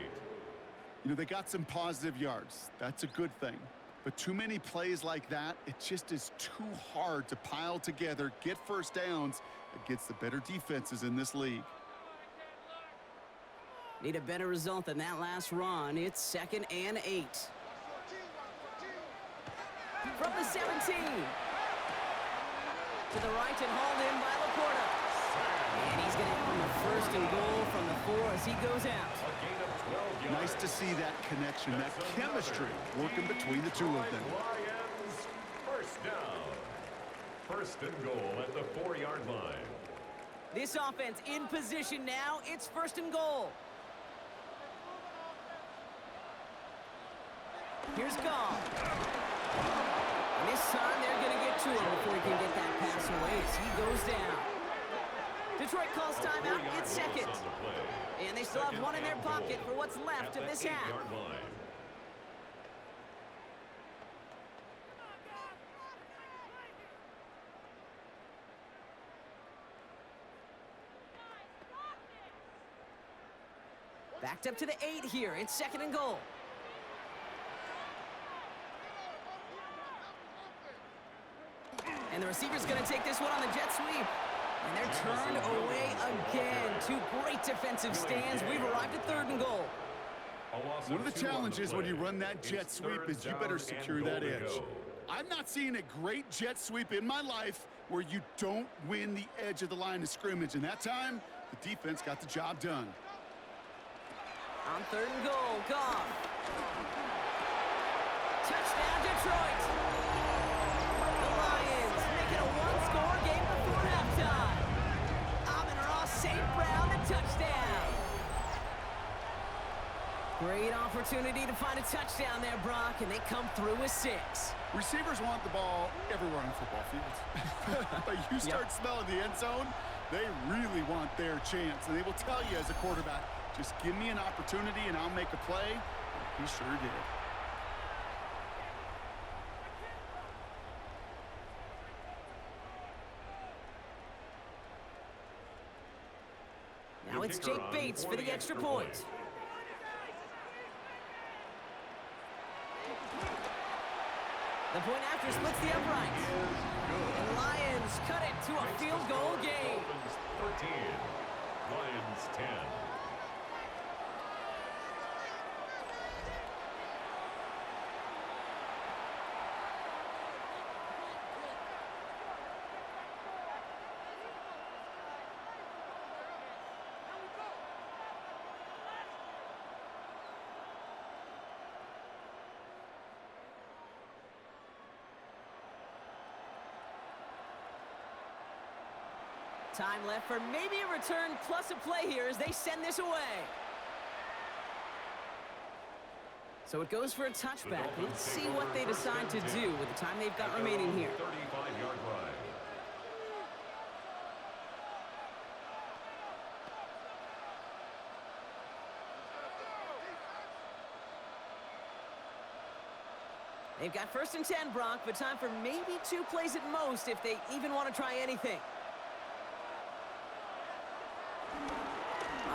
You know, they got some positive yards. That's a good thing. But too many plays like that, it just is too hard to pile together, get first downs against the better defenses in this league.
Need a better result than that last run. It's 2nd and 8. From the 17. To the right and hauled in by Laporta. And he's going to have the 1st and goal from the 4 as he goes out.
A gain of 12 yards.
Nice to see that connection, that chemistry working between the two of them.
Lions, first down. 1st and goal at the 4-yard line.
This offense in position now. It's 1st and goal. Here's Goff. And this time they're going to get to him before he can get that pass away as he goes down. Detroit calls timeout. It's 2nd. And they still have 1 in their pocket for what's left of this half. Backed up to the 8 here. It's 2nd and goal. And the receiver's going to take this one on the jet sweep. And they're turned away again. 2 great defensive stands. We've arrived at 3rd and goal.
One of the challenges when you run that jet sweep is you better secure that edge. I've not seen a great jet sweep in my life where you don't win the edge of the line of scrimmage. And that time, the defense got the job done.
On 3rd and goal, Goff. Touchdown, Detroit. The Lions make it a 1-score game before halftime. Amon-Ra St. Brown, the touchdown. Great opportunity to find a touchdown there, Brock, and they come through with 6.
Receivers want the ball everywhere on football fields. But you start smelling the end zone, they really want their chance. And they will tell you as a quarterback, just give me an opportunity and I'll make a play. He sure did.
Now it's Jake Bates for the extra point. The point after splits the uprights. And the Lions cut it to a field goal game.
Dolphins 13, Lions 10.
Time left for maybe a return plus a play here as they send this away. So it goes for a touchback. Let's see what they decide to do with the time they've got remaining here.
35-yard line.
They've got 1st and 10, Brock, but time for maybe 2 plays at most if they even want to try anything.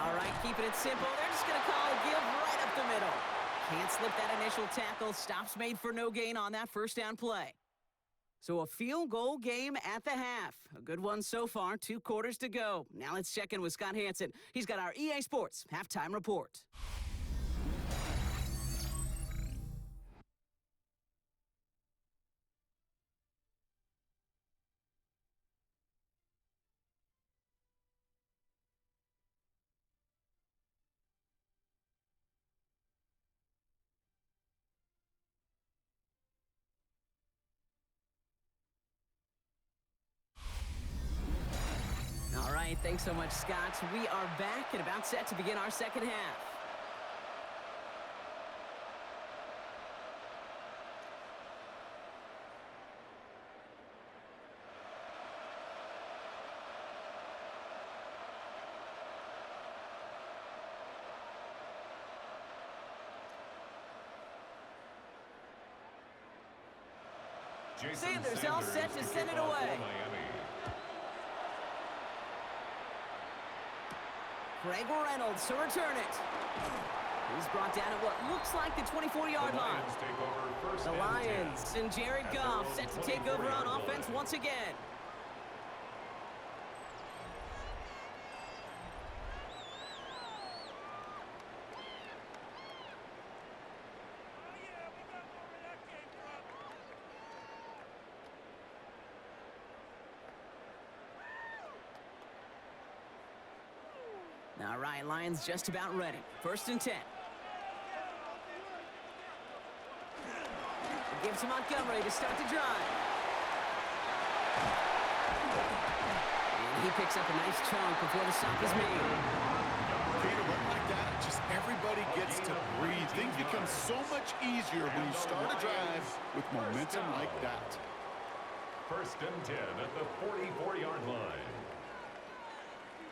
All right, keeping it simple. They're just going to call a give right up the middle. Can't slip that initial tackle. Stops made for no gain on that 1st down play. So a field goal game at the half. A good one so far. 2 quarters to go. Now let's check in with Scott Hansen. He's got our EA Sports halftime report. All right, thanks so much, Scott. We are back and about set to begin our second half.
Jason
Sanders all set to send it away.
Miami.
Greg Reynolds to return it. He's brought down at what looks like the 24-yard line. The Lions and Jared Goff set to take over on offense once again. All right, Lions just about ready. 1st and 10. Give to Montgomery to start the drive. And he picks up a nice chunk before the stop is made.
Okay, to run like that, just everybody gets to breathe. Things become so much easier when you start a drive with momentum like that.
1st and 10 at the 44-yard line.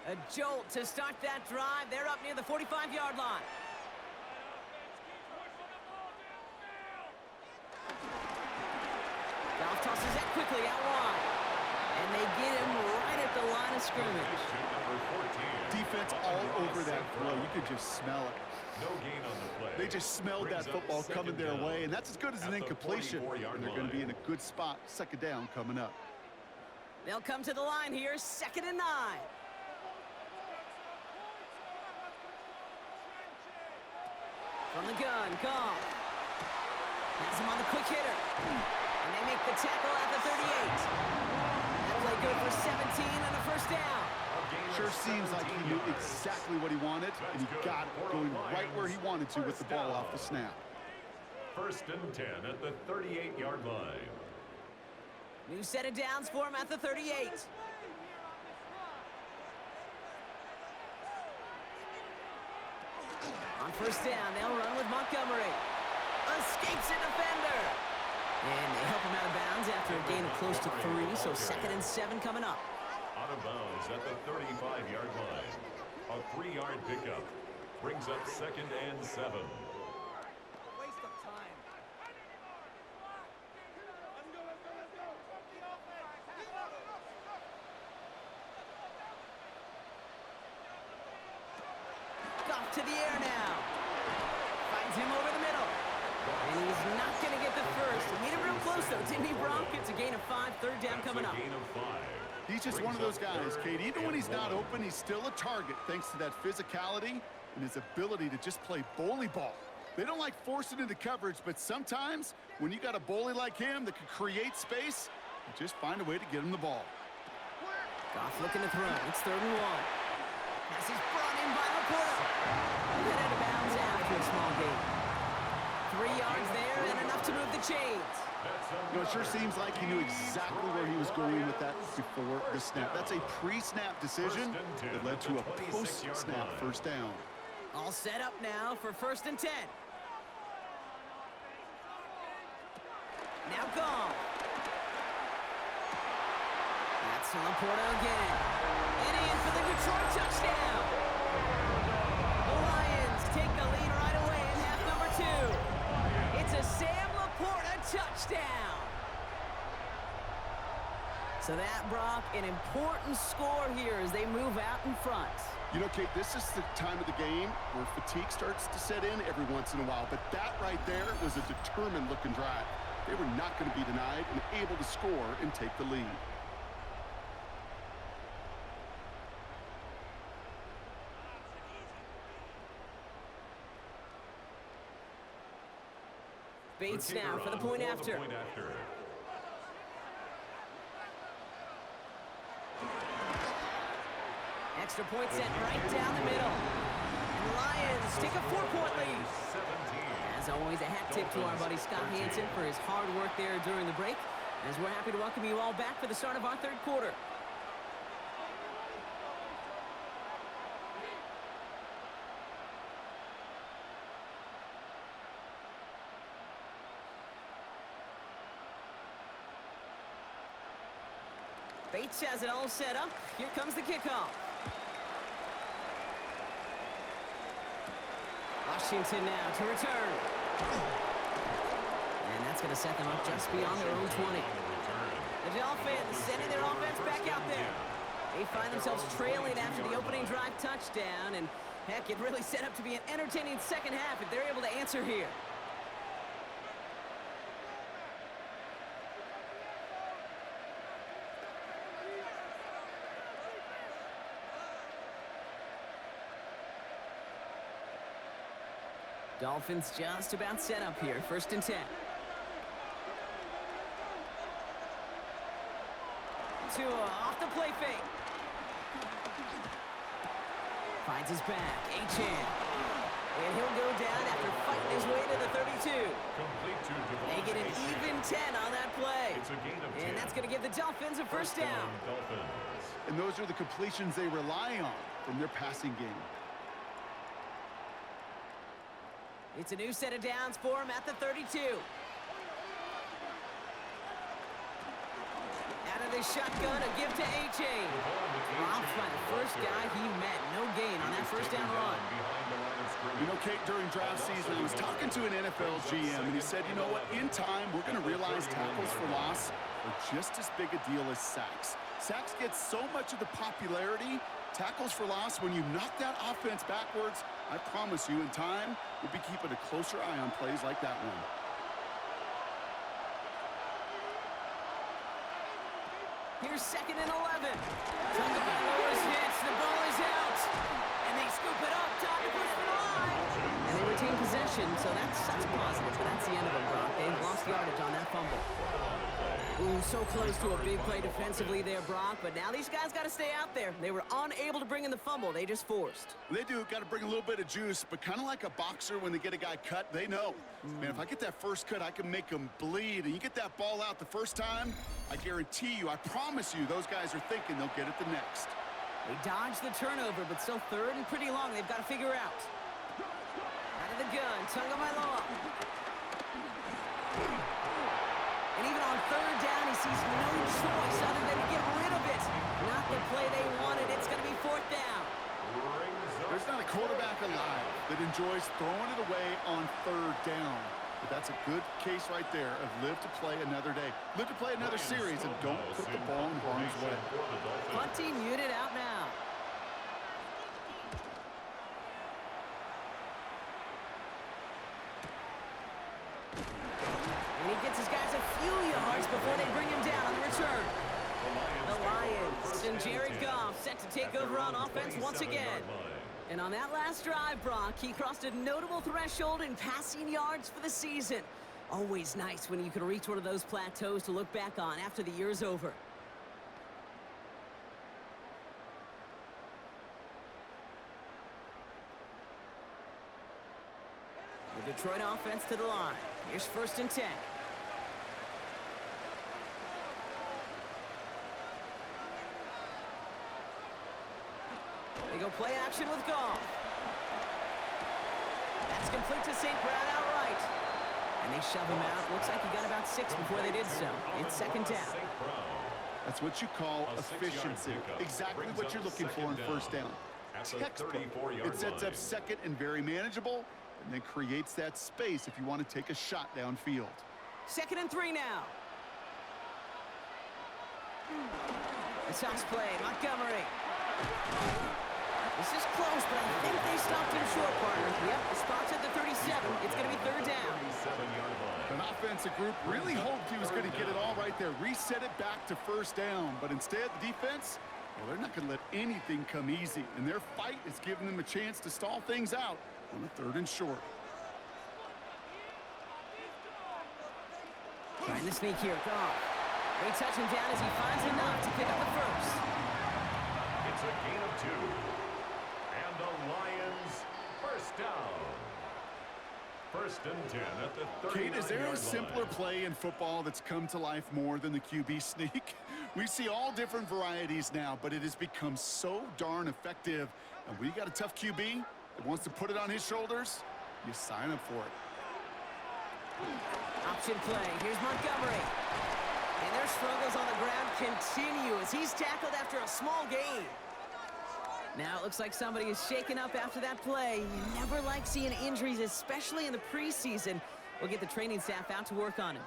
A jolt to start that drive. They're up near the 45-yard line. Goff tosses that quickly out wide. And they get him right at the line of scrimmage.
Defense all over that throw. You could just smell it.
No gain on the play.
They just smelled that football coming their way, and that's as good as an incompletion. And they're going to be in a good spot. 2nd down coming up.
They'll come to the line here. 2nd and 9. From the gun, Goff. Has him on the quick hitter. And they make the tackle at the 38. That play good for 17 and a 1st down.
Sure seems like he knew exactly what he wanted, and he got it going right where he wanted to with the ball off the snap.
1st and 10 at the 38-yard line.
New set of downs for him at the 38. On 1st down, they'll run with Montgomery. Escapes a defender. And they help him out of bounds after a gain of close to 3, so 2nd and 7 coming up.
Out of bounds at the 35-yard line. A 3-yard pickup brings up 2nd and 7.
Waste of time. Goff to the air now. Finds him over the middle. And he's not going to get the first. He made it real close, though, didn't he, Brock? It's a gain of 5, 3rd down coming up.
Gain of 5.
He's just one of those guys, Kate. Even when he's not open, he's still a target thanks to that physicality and his ability to just play bully ball. They don't like forcing into coverage, but sometimes when you got a bully like him that can create space, you just find a way to get him the ball.
Goff looking to throw. It's 3rd and 1. Pass is brought in by Laporta. Head out of bounds after a small gain. 3 yards there and enough to move the chains.
You know, it sure seems like he knew exactly where he was going with that before the snap. That's a pre-snap decision that led to a post-snap 1st down.
All set up now for 1st and 10. Now Goff. That's Laporta again. And in for the Detroit touchdown. The Lions take the lead right away in half number 2. It's a Sam Laporta touchdown. So that, Brock, an important score here as they move out in front.
You know, Kate, this is the time of the game where fatigue starts to set in every once in a while. But that right there was a determined-looking drive. They were not going to be denied and able to score and take the lead.
Bates now for the point after. Extra point set right down the middle. And the Lions take a 4-point lead. As always, a hat tip to our buddy Scott Hansen for his hard work there during the break, as we're happy to welcome you all back for the start of our 3rd quarter. Bates has it all set up. Here comes the kickoff. Washington now to return. And that's going to set them up just beyond their own 20. The Dolphins sending their offense back out there. They find themselves trailing after the opening drive touchdown, and heck, it really set up to be an entertaining second half if they're able to answer here. Dolphins just about set up here, 1st and 10. Off the play fake. Finds his back, Achan. And he'll go down after fighting his way to the 32. They get an even 10 on that play.
It's a gain of 10.
And that's going to give the Dolphins a first down.
Dolphins.
And those are the completions they rely on from their passing game.
It's a new set of downs for him at the 32. Out of the shotgun, a give to Achan. Dropped by the first guy he met. No gain on that first down run.
You know, Kate, during draft season, I was talking to an NFL GM, and he said, you know what, in time, we're going to realize tackles for loss are just as big a deal as sacks. Sacks get so much of the popularity. Tackles for loss, when you knock that offense backwards, I promise you, in time, we'll be keeping a closer eye on plays like that one.
Here's 2nd and 11. Tagovailoa's hits. The ball is out. And they scoop it up. Time to push the line. And they retain possession, so that's positive. But that's the end of it, Brock. They've lost yardage on that fumble. Ooh, so close to a big play defensively there, Brock. But now these guys got to stay out there. They were unable to bring in the fumble. They just forced.
They do. Got to bring a little bit of juice, but kind of like a boxer when they get a guy cut, they know. Man, if I get that first cut, I can make them bleed. And you get that ball out the first time, I guarantee you, I promise you, those guys are thinking they'll get it the next.
They dodged the turnover, but still 3rd and pretty long. They've got to figure out. Out of the gun, Tagovailoa. And even on 3rd down, he sees no choice other than to get rid of it. Not the play they wanted. It's going to be 4th down.
There's not a quarterback alive that enjoys throwing it away on 3rd down. But that's a good case right there of live to play another day. Live to play another series and don't put the ball in harm's way.
Punting unit out now. And he gets his guys a few yards before they bring him down on the return. The Lions and Jared Goff set to take over on offense once again. And on that last drive, Brock, he crossed a notable threshold in passing yards for the season. Always nice when you can reach one of those plateaus to look back on after the year's over. The Detroit offense to the line. Here's 1st and 10. They go play action with Goff. That's complete to St. Brown outright. And they shove him out. Looks like he got about 6 before they did so. It's 2nd down.
That's what you call efficiency. Exactly what you're looking for in 1st down. Textbook. It sets up 2nd and very manageable, and then creates that space if you want to take a shot downfield.
2nd and 3 now. It's house play. Montgomery. This is close, but I think they stopped him short, partner. Yep, the spot's at the 37. It's going to be 3rd down.
An offensive group really hoped he was going to get it all right there. Reset it back to 1st down. But instead, the defense, well, they're not going to let anything come easy. And their fight is giving them a chance to stall things out on a 3rd and short.
Trying to sneak here. Goff. They touch him down as he finds enough to pick up the first.
It's a gain of 2. And the Lions first down. 1st and 10 at the 39-yard line.
Kate, is there a simpler play in football that's come to life more than the QB sneak? We see all different varieties now, but it has become so darn effective. And when you got a tough QB that wants to put it on his shoulders, you sign up for it.
Option play. Here's Montgomery. And their struggles on the ground continue as he's tackled after a small gain. Now it looks like somebody is shaken up after that play. You never like seeing injuries, especially in the preseason. We'll get the training staff out to work on him.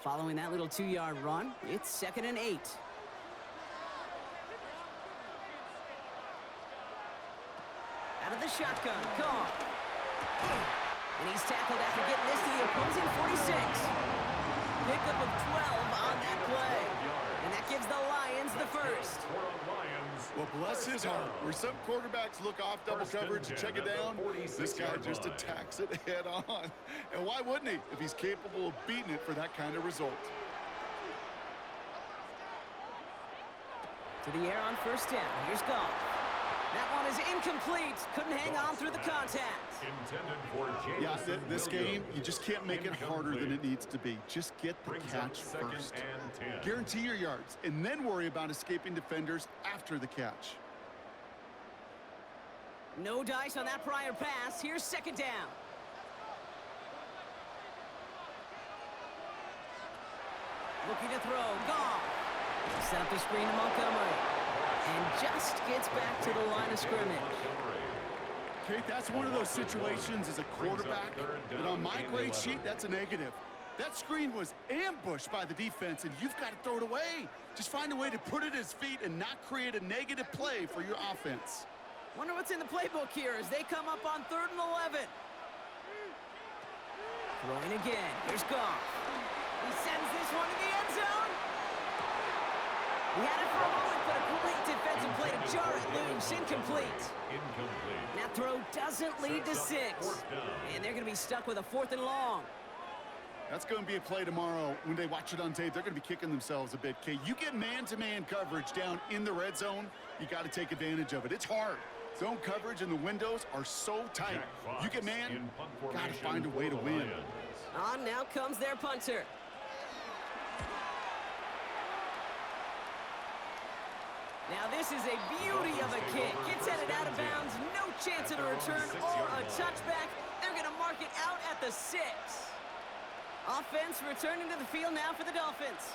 Following that little 2-yard run, it's 2nd and 8. Out of the shotgun, Goff. And he's tackled after getting this to the opposing 46. Pickup of 12 on that play. And that gives the Lions the first.
Well, bless his heart. Where some quarterbacks look off double coverage and check it down, this guy just attacks it head on. And why wouldn't he if he's capable of beating it for that kind of result?
To the air on first down. Here's Goff. That one is incomplete. Couldn't hang on through the contact.
Yeah, this game, you just can't make it harder than it needs to be. Just get the catch first. Guarantee your yards, and then worry about escaping defenders after the catch.
No dice on that prior pass. Here's 2nd down. Looking to throw. Goff. Set up the screen to Montgomery. And just gets back to the line of scrimmage.
Kate, that's one of those situations as a quarterback that on my grade sheet, that's a negative. That screen was ambushed by the defense, and you've got to throw it away. Just find a way to put it at his feet and not create a negative play for your offense.
Wonder what's in the playbook here as they come up on 3rd and 11. Throwing again. Here's Goff. He sends this one to the end zone. He had it for a moment, but a great defensive play to jar it loose. Incomplete. That throw doesn't lead to 6. And they're going to be stuck with a 4th and long.
That's going to be a play tomorrow. When they watch it on tape, they're going to be kicking themselves a bit. Kate, you get man-to-man coverage down in the red zone, you got to take advantage of it. It's hard. Zone coverage and the windows are so tight. You get man, got to find a way to win.
On now comes their punter. Now this is a beauty of a kick. Gets headed out of bounds. No chance of a return or a touchback. They're going to mark it out at the 6. Offense returning to the field now for the Dolphins.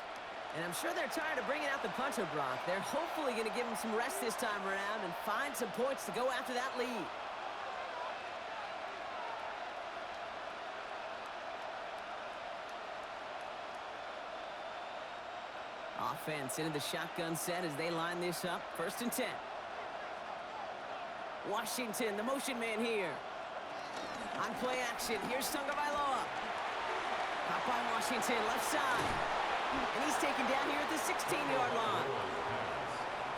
And I'm sure they're tired of bringing out the punter, Brock. They're hopefully going to give him some rest this time around and find some points to go after that lead. Offense into the shotgun set as they line this up. 1st and 10. Washington, the motion man here. On play action, here's Tagovailoa. Caught by Washington, left side. And he's taken down here at the 16-yard line.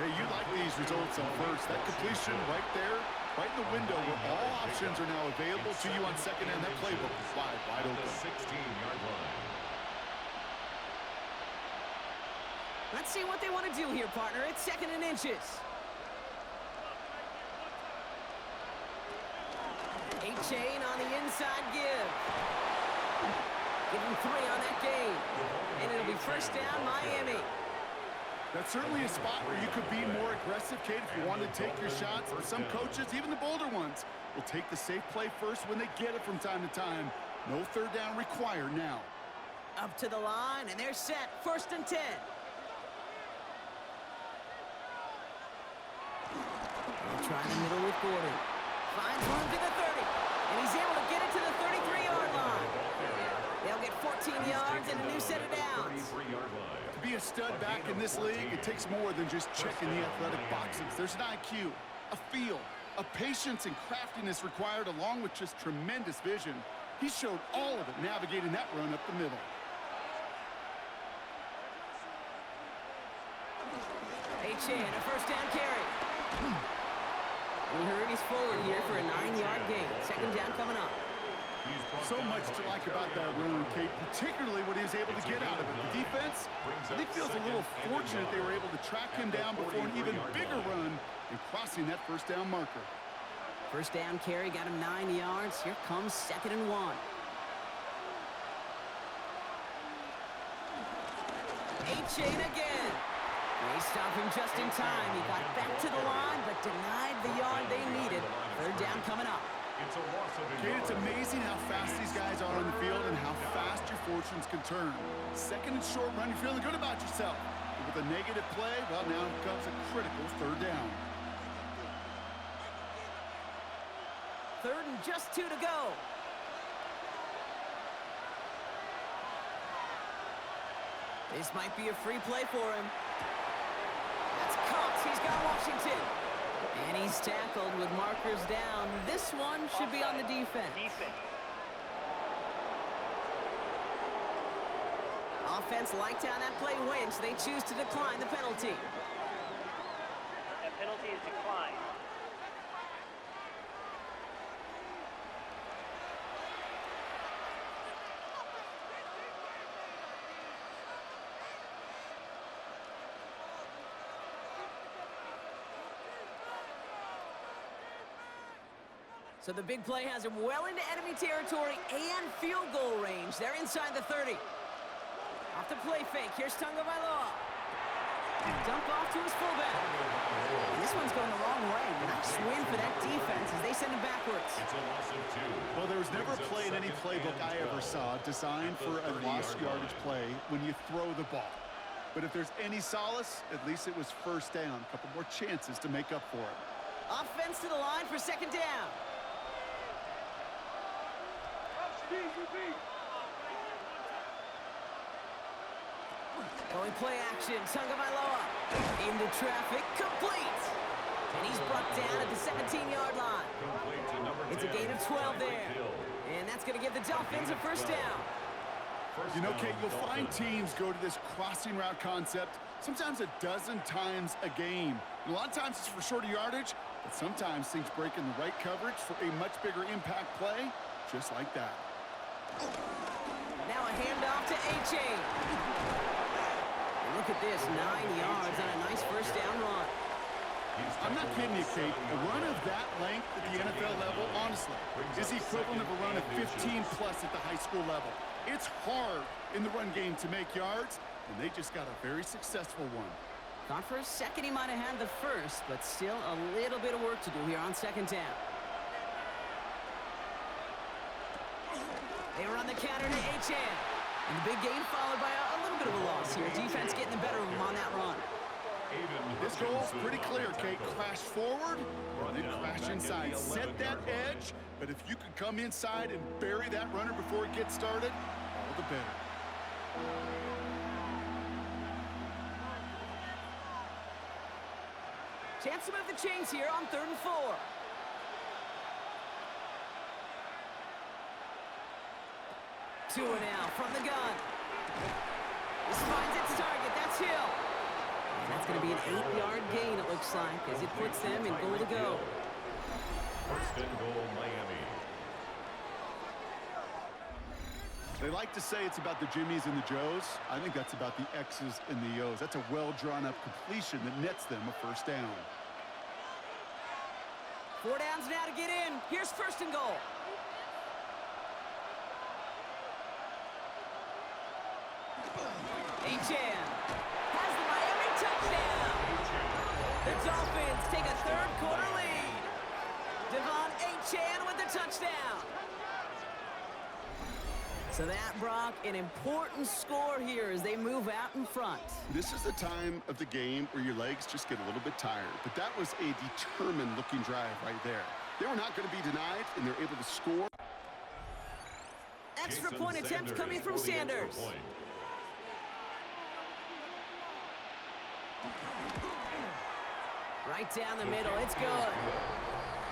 Hey, you like these results on first. That completion right there, right in the window where all options are now available to you on 2nd and that playbook is wide open.
16-yard line.
Let's see what they want to do here, partner. It's 2nd and inches. 8-chain on the inside give. Give him 3 on that game. And it'll be 1st down, Miami.
That's certainly a spot where you could be more aggressive, Kate, if you want to take your shots. But some coaches, even the bolder ones, will take the safe play first when they get it from time to time. No 3rd down required now.
Up to the line, and they're set. 1st and 10. They'll try the middle with Gordon. Finds room to the 30. And he's able to get it to the 33-yard line. They'll get 14 yards and a new set of downs.
To be a stud back in this league, it takes more than just checking the athletic boxes. There's an IQ, a feel, a patience and craftiness required along with just tremendous vision. He showed all of it navigating that run up the middle.
H.A. and a 1st down carry. We heard he's forward here for a 9-yard gain. 2nd down coming up.
So much to like about that run, Kate, particularly what he was able to get out of it. The defense, I think, feels a little fortunate they were able to track him down before an even bigger run and crossing that 1st down marker.
1st down carry got him 9 yards. Here comes 2nd and 1. A-chain again. They stop him just in time. He got back to the line, but denied the yard they needed. 3rd down coming up.
Kate, it's amazing how fast these guys are on the field and how fast your fortunes can turn. 2nd and short run, you're feeling good about yourself. But with a negative play, well, now comes a critical 3rd down.
3rd and just 2 to go. This might be a free play for him. That's caught. He's got Washington. And he's tackled with markers down. This one should be on the defense. Offense like down that play wins. They choose to decline the penalty.
That penalty is declined.
So the big play has him well into enemy territory and field goal range. They're inside the 30. Off the play fake. Here's Tagovailoa. Dump off to his fullback. This one's going the wrong way. Nice win for that defense as they send him backwards.
It's a loss of 2.
Well, there was never a play in any playbook I ever saw designed for a lost yardage play when you throw the ball. But if there's any solace, at least it was first down. A couple more chances to make up for it.
Offense to the line for second down. Going play action, Tagovailoa into traffic, complete. And he's brought down at the 17-yard line. It's a gain of 12 there. And that's going to give the Dolphins a first down.
You know, Kate, you'll find teams go to this crossing route concept sometimes a dozen times a game. And a lot of times it's for shorter yardage, but sometimes things break in the right coverage for a much bigger impact play, just like that.
Now a handoff to A-Chain. Look at this, 9 yards on a nice first down run.
I'm not kidding you, Kate. A run of that length at the NFL level, honestly, is the equivalent of a run of 15-plus at the high school level. It's hard in the run game to make yards, and they just got a very successful one.
Thought for a second he might have had the first, but still a little bit of work to do here on second down. They run the counter to H.M. And the big gain followed by a little bit of a loss here. Defense getting the better of him on that run.
This goal's pretty clear, Kate. Crash forward, and then crash inside. Set that edge, but if you could come inside and bury that runner before it gets started, all the better.
Chance to move the chains here on 3rd and 4. Two now from the gun. This finds its target. That's Hill. And that's going to be an 8-yard gain, it looks like, as it puts them in goal to go.
First and goal, Miami.
They like to say it's about the Jimmies and the Joes. I think that's about the X's and the O's. That's a well-drawn-up completion that nets them a first down.
4 downs now to get in. Here's first and goal. H.M. has the Miami touchdown. The Dolphins take a 3rd quarter lead. Devon H.M. with the touchdown. So that, Brock, an important score here as they move out in front.
This is the time of the game where your legs just get a little bit tired. But that was a determined-looking drive right there. They were not going to be denied, and they're able to score.
Extra point attempt coming from Sanders. Right down the middle, it's good.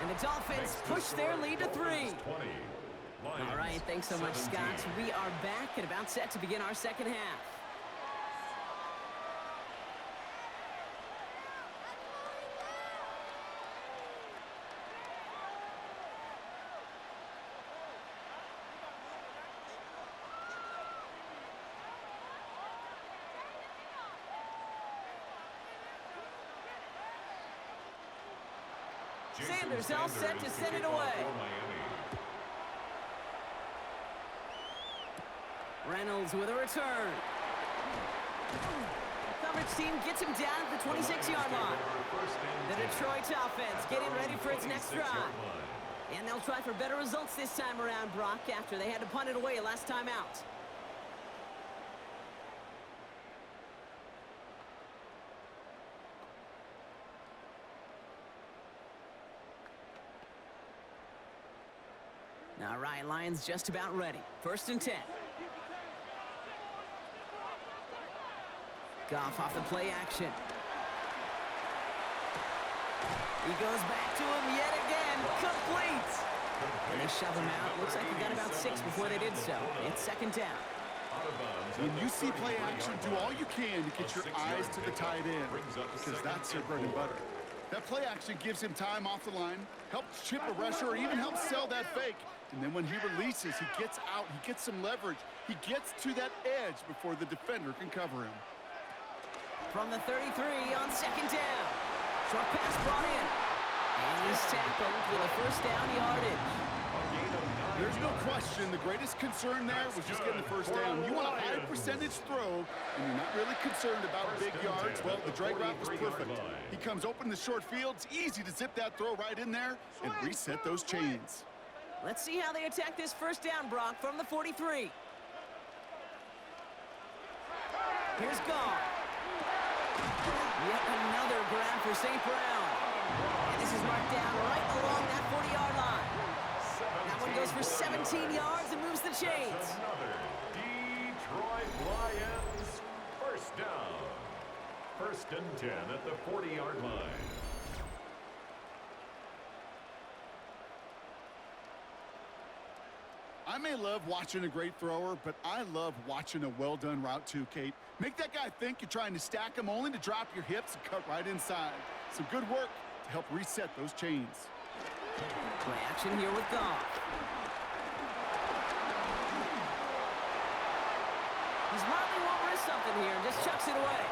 And the Dolphins push their lead to 3. All right, thanks so much, Scott. We are back and about set to begin our second half. Sanders all set to send it away. Reynolds with a return. Coverage team gets him down at the 26-yard line. The Detroit offense getting ready for its next drive. And they'll try for better results this time around, Brock, after they had to punt it away last time out. All right, Lions just about ready. 1st and 10. Goff off the play action. He goes back to him yet again. Complete. And they shove him out. Looks like he got about 6 before they did so. It's second down.
When you see play action, do all you can to get your eyes to the tight end, because that's their bread and butter. That play action gives him time off the line, helps chip a rusher, or even helps sell that fake. And then when he releases, he gets out, he gets some leverage. He gets to that edge before the defender can cover him.
From the 33 on second down. Short pass brought in. And he's tackled with a first down yardage.
There's no question the greatest concern there was just getting the first down. You want a high percentage throw, and you're not really concerned about big yards. Well, the drag route was perfect. He comes open in the short field. It's easy to zip that throw right in there and reset those chains.
Let's see how they attack this first down, Brock, from the 43. Here's Goff. Yet another grab for St. Brown. And this is marked down right along that 40-yard line. That one goes for 17 yards and moves the chains.
Another Detroit Lions first down. First and 10 at the 40-yard line.
I may love watching a great thrower, but I love watching a well-done route too, Kate. Make that guy think you're trying to stack him only to drop your hips and cut right inside. Some good work to help reset those chains.
Play action here with Goff. He smartly won't risk something here and just chucks it away.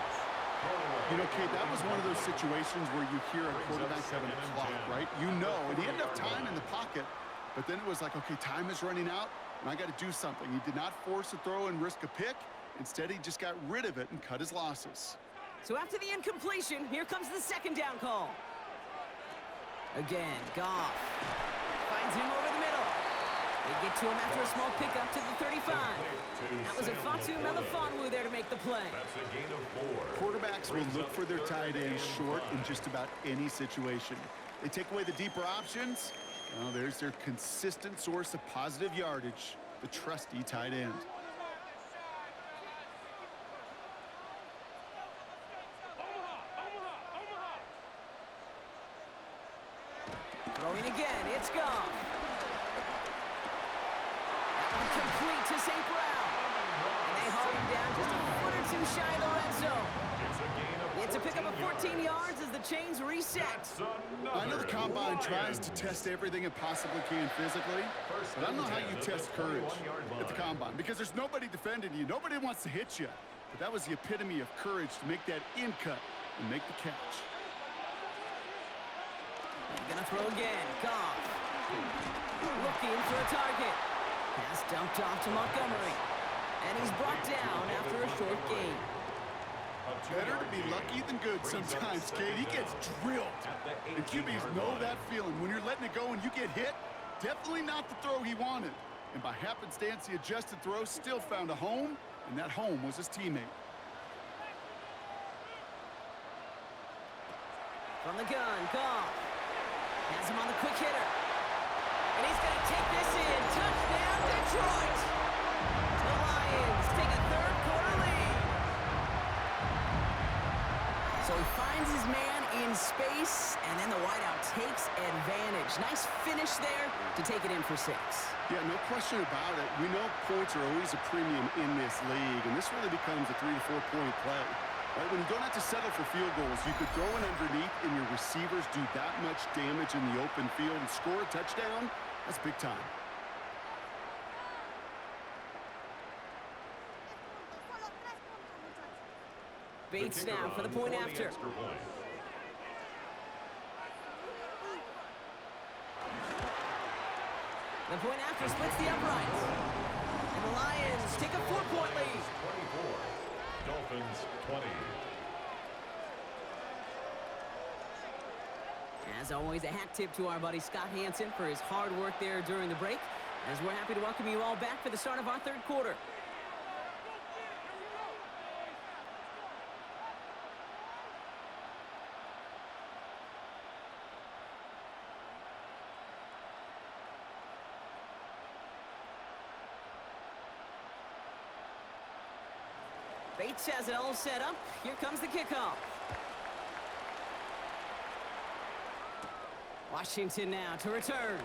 You know, Kate, that was one of those situations where you hear a quarterback having a clock, right? You know, and he had enough time in the pocket, but then it was like, okay, time is running out, and I got to do something. He did not force a throw and risk a pick. Instead, he just got rid of it and cut his losses.
So after the incompletion, here comes the second down call. Again, Goff finds him over the middle. They get to him after a small pickup to the 35. That was a Fatu Melifonwu there to make the play.
That's a gain of 4.
Quarterbacks will look for their tight end short in just about any situation. They take away the deeper options. Well, there's their consistent source of positive yardage, the trusty tight end.
Throwing again, it's Goff. That one complete to St. Brown. And they haul him down just a foot or two shy of the red zone. It's a pickup of 14 yards as the chains reset.
I know the Combine tries to test everything it possibly can physically, but I don't know how you test courage at the Combine, because there's nobody defending you. Nobody wants to hit you. But that was the epitome of courage to make that in cut and make the catch.
They're gonna throw again. Goff looking for a target. Pass dumped off to Montgomery. And he's brought down after a short gain.
Better to be lucky than good sometimes, Kate. He gets drilled. And QBs know that feeling. When you're letting it go and you get hit, definitely not the throw he wanted. And by happenstance, the adjusted throw still found a home, and that home was his teammate.
From the gun, Goff has him on the quick hitter. And he's going to take this in. Touchdown, Detroit. The Lions take a third-quarter lead. So he finds his man in space, and then the wideout takes advantage. Nice finish there to take it in for 6.
Yeah, no question about it. We know points are always a premium in this league, and this really becomes a 3 to 4 point play. Right? When you don't have to settle for field goals, you could throw it underneath, and your receivers do that much damage in the open field and score a touchdown. That's big time.
Bates now for the point after. The point after splits the uprights. And the Lions take a 4-point lead.
24. Dolphins 20.
As always, a hat tip to our buddy Scott Hansen for his hard work there during the break, as we're happy to welcome you all back for the start of our third quarter. Bates has it all set up. Here comes the kickoff. Washington now to return.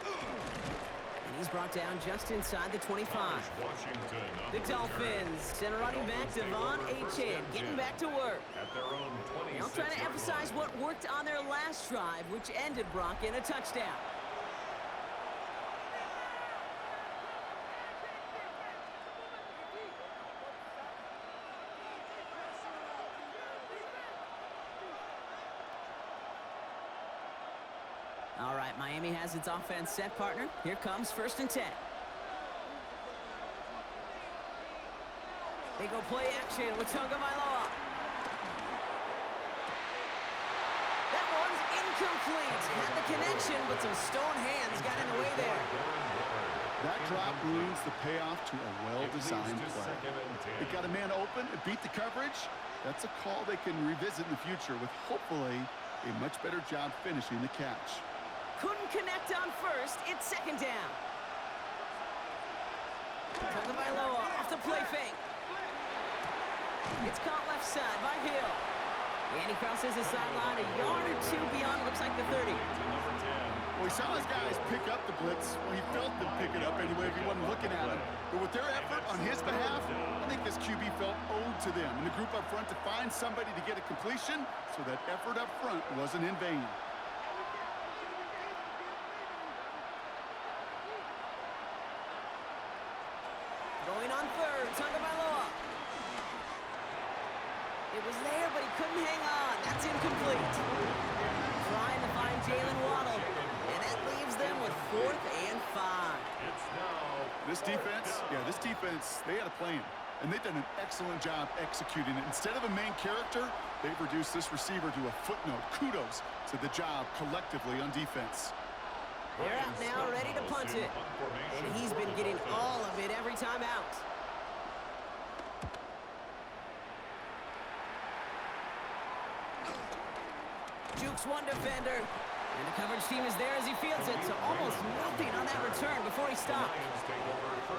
And he's brought down just inside the 25. The Dolphins and running back Devon Achane getting back to work. They'll try to emphasize what worked on their last drive, which ended Brock in a touchdown. All right, Miami has its offense set, partner. Here comes 1st and 10. They go play action with Tagovailoa. That one's incomplete. Had the connection, but some stone hands got in the way there.
That drop ruins the payoff to a well-designed play. It got a man open, it beat the coverage. That's a call they can revisit in the future with hopefully a much better job finishing the catch.
Couldn't connect on 1st. It's 2nd down. Tagovailoa off the play fake. It's caught left side by Hill. And he crosses the sideline a yard or two beyond, looks like the 30.
Well, he saw his guys pick up the blitz. Well, he felt them pick it up anyway if he wasn't looking at him. But with their effort on his behalf, I think this QB felt owed to them and the group up front to find somebody to get a completion, so that effort up front wasn't in vain.
Going on 3rd, Tagovailoa. It was there, but he couldn't hang on. That's incomplete. Trying to find Jalen Waddle, and that leaves them with 4th and 5.
This defense, they had a plan, and they've done an excellent job executing it. Instead of a main character, they've reduced this receiver to a footnote. Kudos to the job collectively on defense.
They're out now, ready to punt it. And he's been getting all of it every time out. Jukes one defender. And the coverage team is there as he fields it, so almost nothing on that return before he stopped.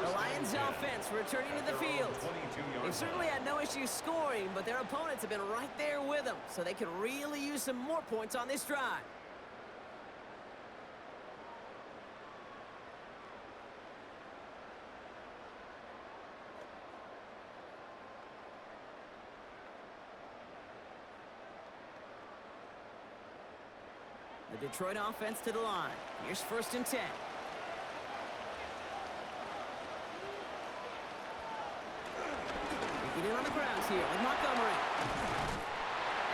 The Lions offense returning to the field. They've certainly had no issue scoring, but their opponents have been right there with them, so they could really use some more points on this drive. The Detroit offense to the line. Here's 1st and 10. They get in on the grounds here with Montgomery.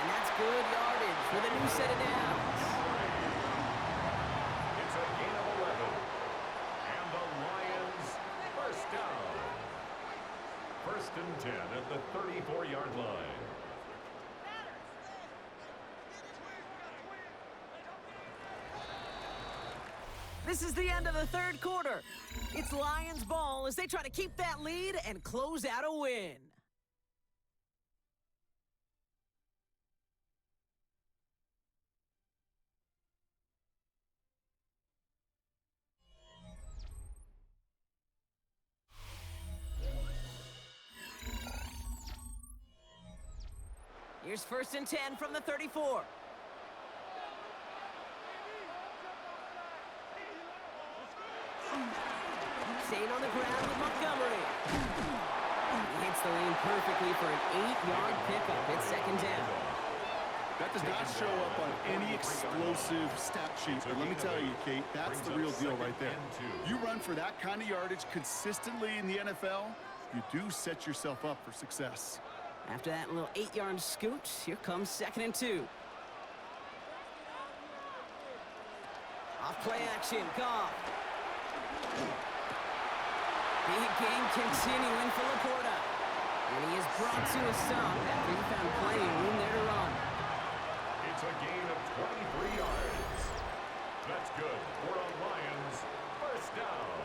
And that's good yardage with a new set of downs.
It's a gain of 11. And the Lions, 1st down. 1st and 10 at the 34-yard line.
This is the end of the 3rd quarter. It's Lions ball as they try to keep that lead and close out a win. Here's 1st and 10 from the 34. Staying on the ground with Montgomery. He hits the lane perfectly for an 8-yard pickup. It's 2nd down.
That does not show up on any explosive stat sheet, but let me tell you, Kate, that's the real deal right there. You run for that kind of yardage consistently in the NFL, you do set yourself up for success.
After that little 8-yard scoot, here comes 2nd and 2. Off play action, Goff. Big game continuing for Laporta. And he is brought to a stop after he found plenty of room there to run.
It's a gain of 23 yards. That's good for a Lions 1st down.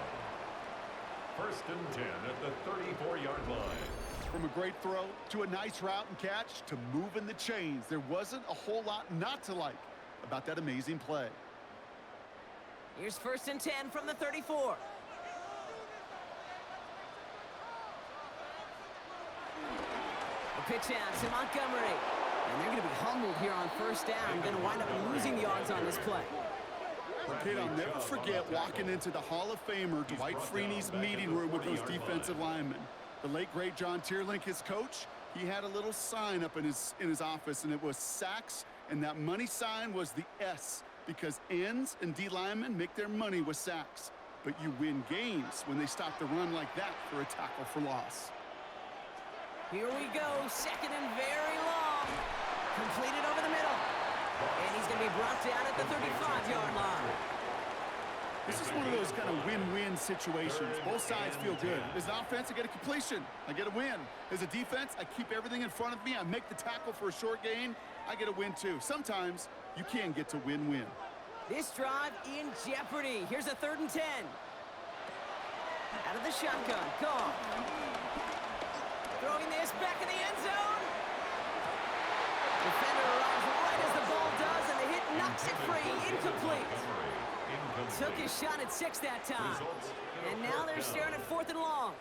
1st and 10 at the 34-yard line.
From a great throw to a nice route and catch to moving the chains, there wasn't a whole lot not to like about that amazing play.
Here's 1st and 10 from the 34. The pitch out to Montgomery. And they're going to be humbled here on first down. Going to wind up losing yards on this play.
Kid, I'll never forget walking into the Hall of Famer Dwight Freeney's meeting room with those defensive linemen. The late, great John Tierlink, his coach, he had a little sign up in his office, and it was sacks, and that money sign was the S, because ends and D linemen make their money with sacks. But you win games when they stop the run like that for a tackle for loss.
Here we go, second and very long. Completed over the middle. And he's going to be brought down at the 35-yard line.
This is one of those kind of win-win situations. Both sides feel good. As an offense, I get a completion. I get a win. As a defense, I keep everything in front of me. I make the tackle for a short gain. I get a win, too. Sometimes you can get to win-win.
This drive in jeopardy. Here's a 3rd and 10. Out of the shotgun. Goff. Throwing this back in the end zone. Defender arrives right as the ball does, and the hit knocks it free. Incomplete. Took his shot at 6 that time. And now they're staring at 4th and long.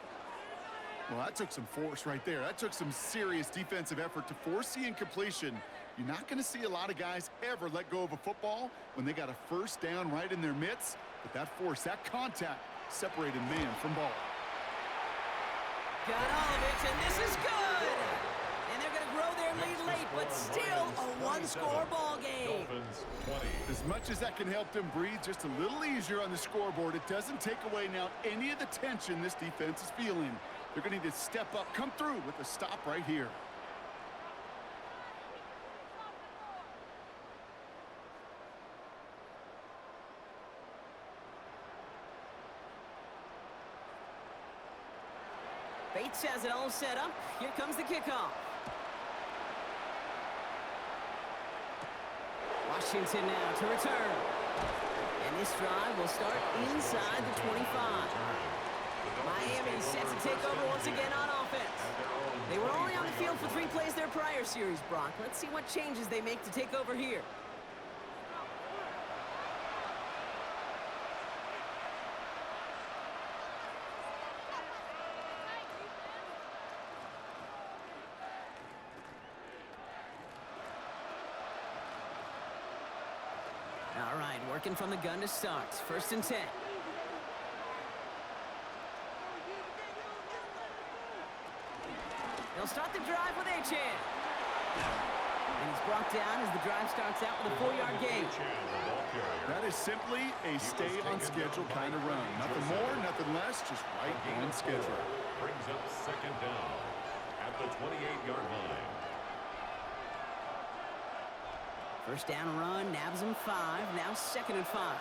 Well, that took some force right there. That took some serious defensive effort to force the incompletion. You're not going to see a lot of guys ever let go of a football when they got a first down right in their midst. But that force, that contact, separated man from ball.
Got all of it, and this is good. And they're going to grow their lead late, but still a one-score ball game.
As much as that can help them breathe just a little easier on the scoreboard, it doesn't take away now any of the tension this defense is feeling. They're going to need to step up, come through with a stop right here.
Bates has it all set up. Here comes the kickoff. Washington now to return. And this drive will start inside the 25. Miami set to take over once again on offense. They were only on the field for 3 plays their prior series, Brock. Let's see what changes they make to take over here. All right, working from the gun to start. 1st and 10. They'll start the drive with Achan. And he's brought down as the drive starts out with a 4-yard gain.
That is simply a stay-on-schedule kind of run. Nothing more, nothing less, just right on schedule.
Brings up 2nd down at the 28-yard line.
1st down run, nabs him 5. Now 2nd and 5.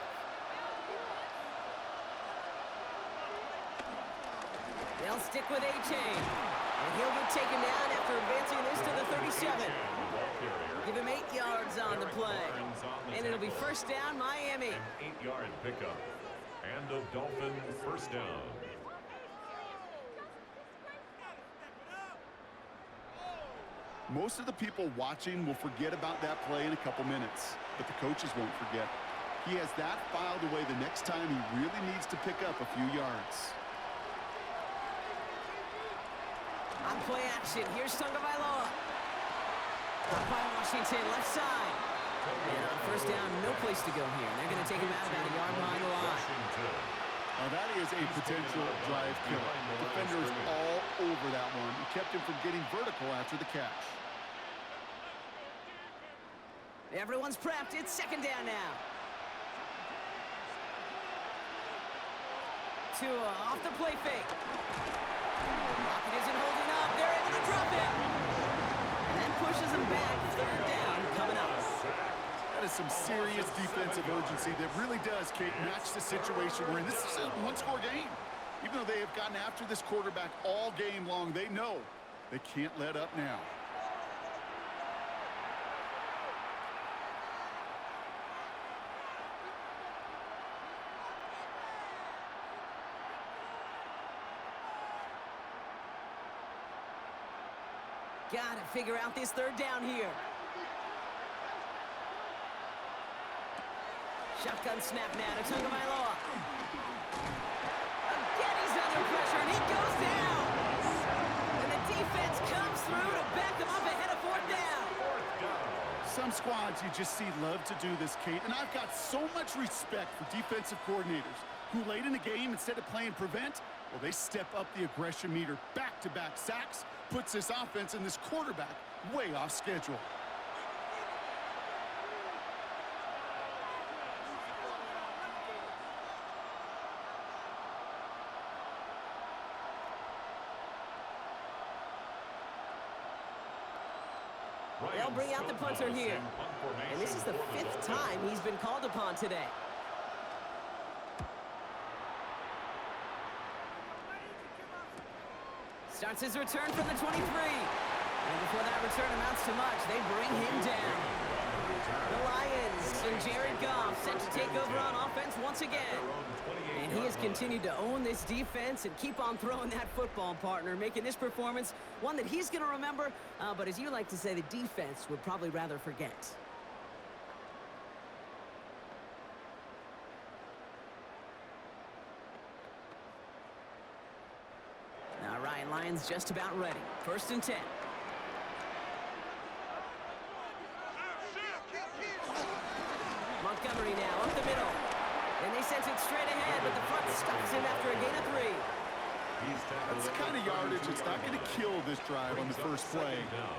They'll stick with Achan. And he'll get taken down after advancing this to the 37. Give him 8 yards on the play. And it'll be 1st down, Miami.
An 8-yard pickup. And a Dolphin 1st down.
Most of the people watching will forget about that play in a couple minutes, but the coaches won't forget. He has that filed away the next time he really needs to pick up a few yards.
On play action, here's Tagovailoa. Up by Washington, left side. And on 1st down, no place to go here. They're going to take him out about a yard behind the line.
Now that is a potential drive killer. Defenders all over that one. He kept him from getting vertical after the catch.
Everyone's prepped. It's 2nd down now. Tua off the play fake. Rocket isn't holding up. They're able to drop him. And that pushes him back. 3rd down coming up.
That is some serious defensive urgency that really does, Kate, match the situation we're in. This is a one-score game. Even though they have gotten after this quarterback all game long, they know they can't let up now.
Gotta figure out this 3rd down here. Shotgun snap now to Tagovailoa. Again, he's under pressure, and he goes down. And the defense comes through to back
Some squads you just see love to do this, Kate, and I've got so much respect for defensive coordinators who late in the game, instead of playing prevent, well, they step up the aggression meter. Back-to-back sacks puts this offense and this quarterback way off schedule.
They'll bring out the punter here. And this is the 5th time he's been called upon today. Starts his return from the 23. And before that return amounts to much, they bring him down. The Lions and Jared Goff set to take over on offense once again. And he has continued to own this defense and keep on throwing that football, partner, making this performance one that he's going to remember, but as you like to say, the defense would probably rather forget. All right, Lions just about ready. 1st and 10. Montgomery now up the middle. And they sent it straight ahead, but the front stops him after a gain of 3.
That's the kind of yardage it's not going to kill this drive on the first play,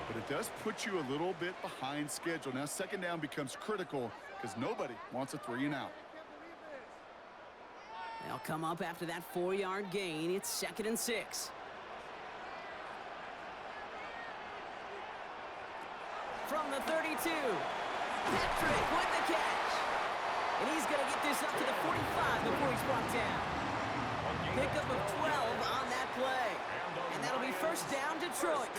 but it does put you a little bit behind schedule. Now 2nd down becomes critical because nobody wants a 3-and-out.
They'll come up after that 4-yard gain. It's 2nd and 6. From the 32, Patrick with the catch. And he's going to get this up to the 45 before he's brought down. Pickup of 12 on that play. And that'll be 1st down, Detroit.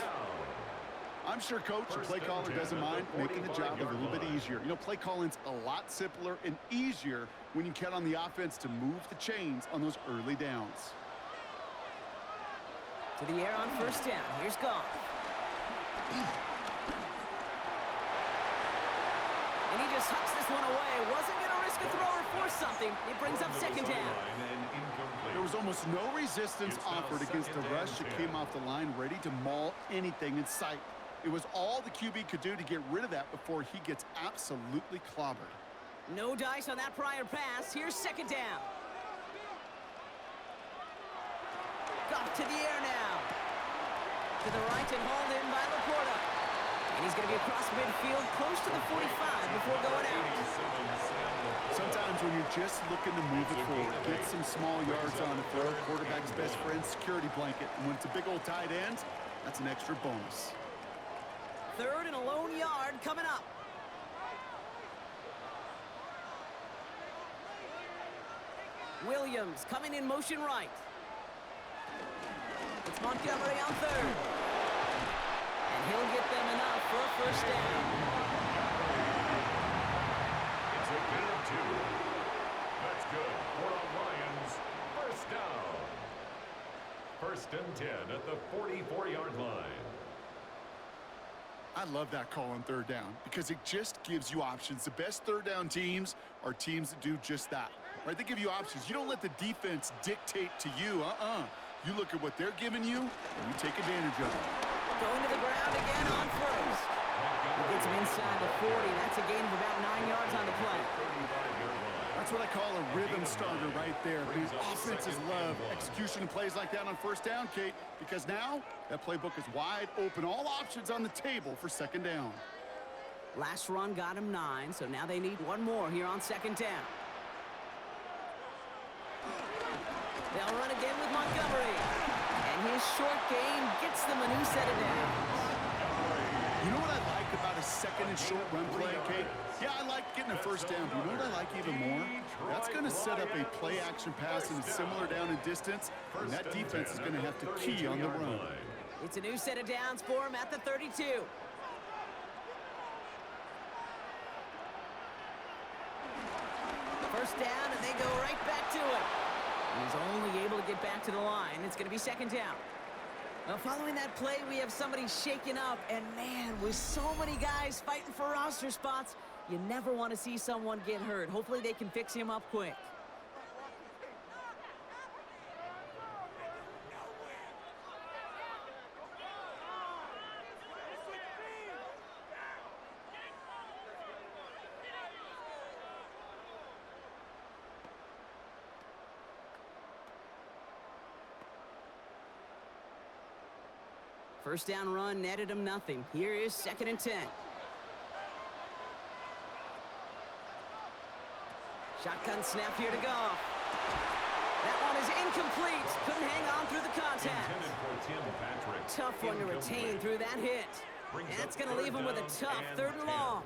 I'm sure Coach, the play caller, doesn't mind making the job a little bit easier. You know, play calling's a lot simpler and easier when you count on the offense to move the chains on those early downs.
To the air on 1st down. Here's Goff. And he just hucks this one away. Wasn't going to risk a throw or force something. It brings up 2nd down.
There was almost no resistance offered against the rush that came off the line, ready to maul anything in sight. It was all the QB could do to get rid of that before he gets absolutely clobbered.
No dice on that prior pass. Here's 2nd down. Goff to the air now. To the right and hauled in by Laporta. And he's going to be across midfield, close to the 45 before going out.
Sometimes when you're just looking to move it forward, get some small yards on the throw, quarterback's best friend, security blanket. And when it's a big old tight end, that's an extra bonus.
3rd and a lone yard coming up. Williams coming in motion right. It's Montgomery on 3rd. And he'll get them enough for a 1st down.
It's a gain of 2. That's good for the Lions. 1st down. 1st and 10 at the 44-yard line.
I love that call on 3rd down because it just gives you options. The best 3rd down teams are teams that do just that. Right? They give you options. You don't let the defense dictate to you. You look at what they're giving you, and you take advantage of it.
Going to the ground again on 1st. He gets him inside the 40. That's a gain of about 9 yards on the play.
That's what I call a rhythm starter right there. These offenses love execution and plays like that on 1st down, Kate, because now that playbook is wide open. All options on the table for 2nd down.
Last run got him 9, so now they need one more here on 2nd down. They'll run again with Montgomery. And his short gain gets them a new set of downs.
You know what I like about a 2nd and short run play, Kate? Yeah, I like getting a 1st down, but you know what I like even more? That's going to set up a play-action pass in a similar down and distance, and that defense is going to have to key on the run.
It's a new set of downs for him at the 32. First down, and they go right back to it. He's only able to get back to the line. It's going to be 2nd down. Now, following that play, we have somebody shaken up. And, man, with so many guys fighting for roster spots, you never want to see someone get hurt. Hopefully they can fix him up quick. First down run netted him nothing. Here is 2nd and 10. Shotgun snap here to go. That one is incomplete. Couldn't hang on through the contact. Tough one to retain through that hit. And that's going to leave him with a tough 3rd and long.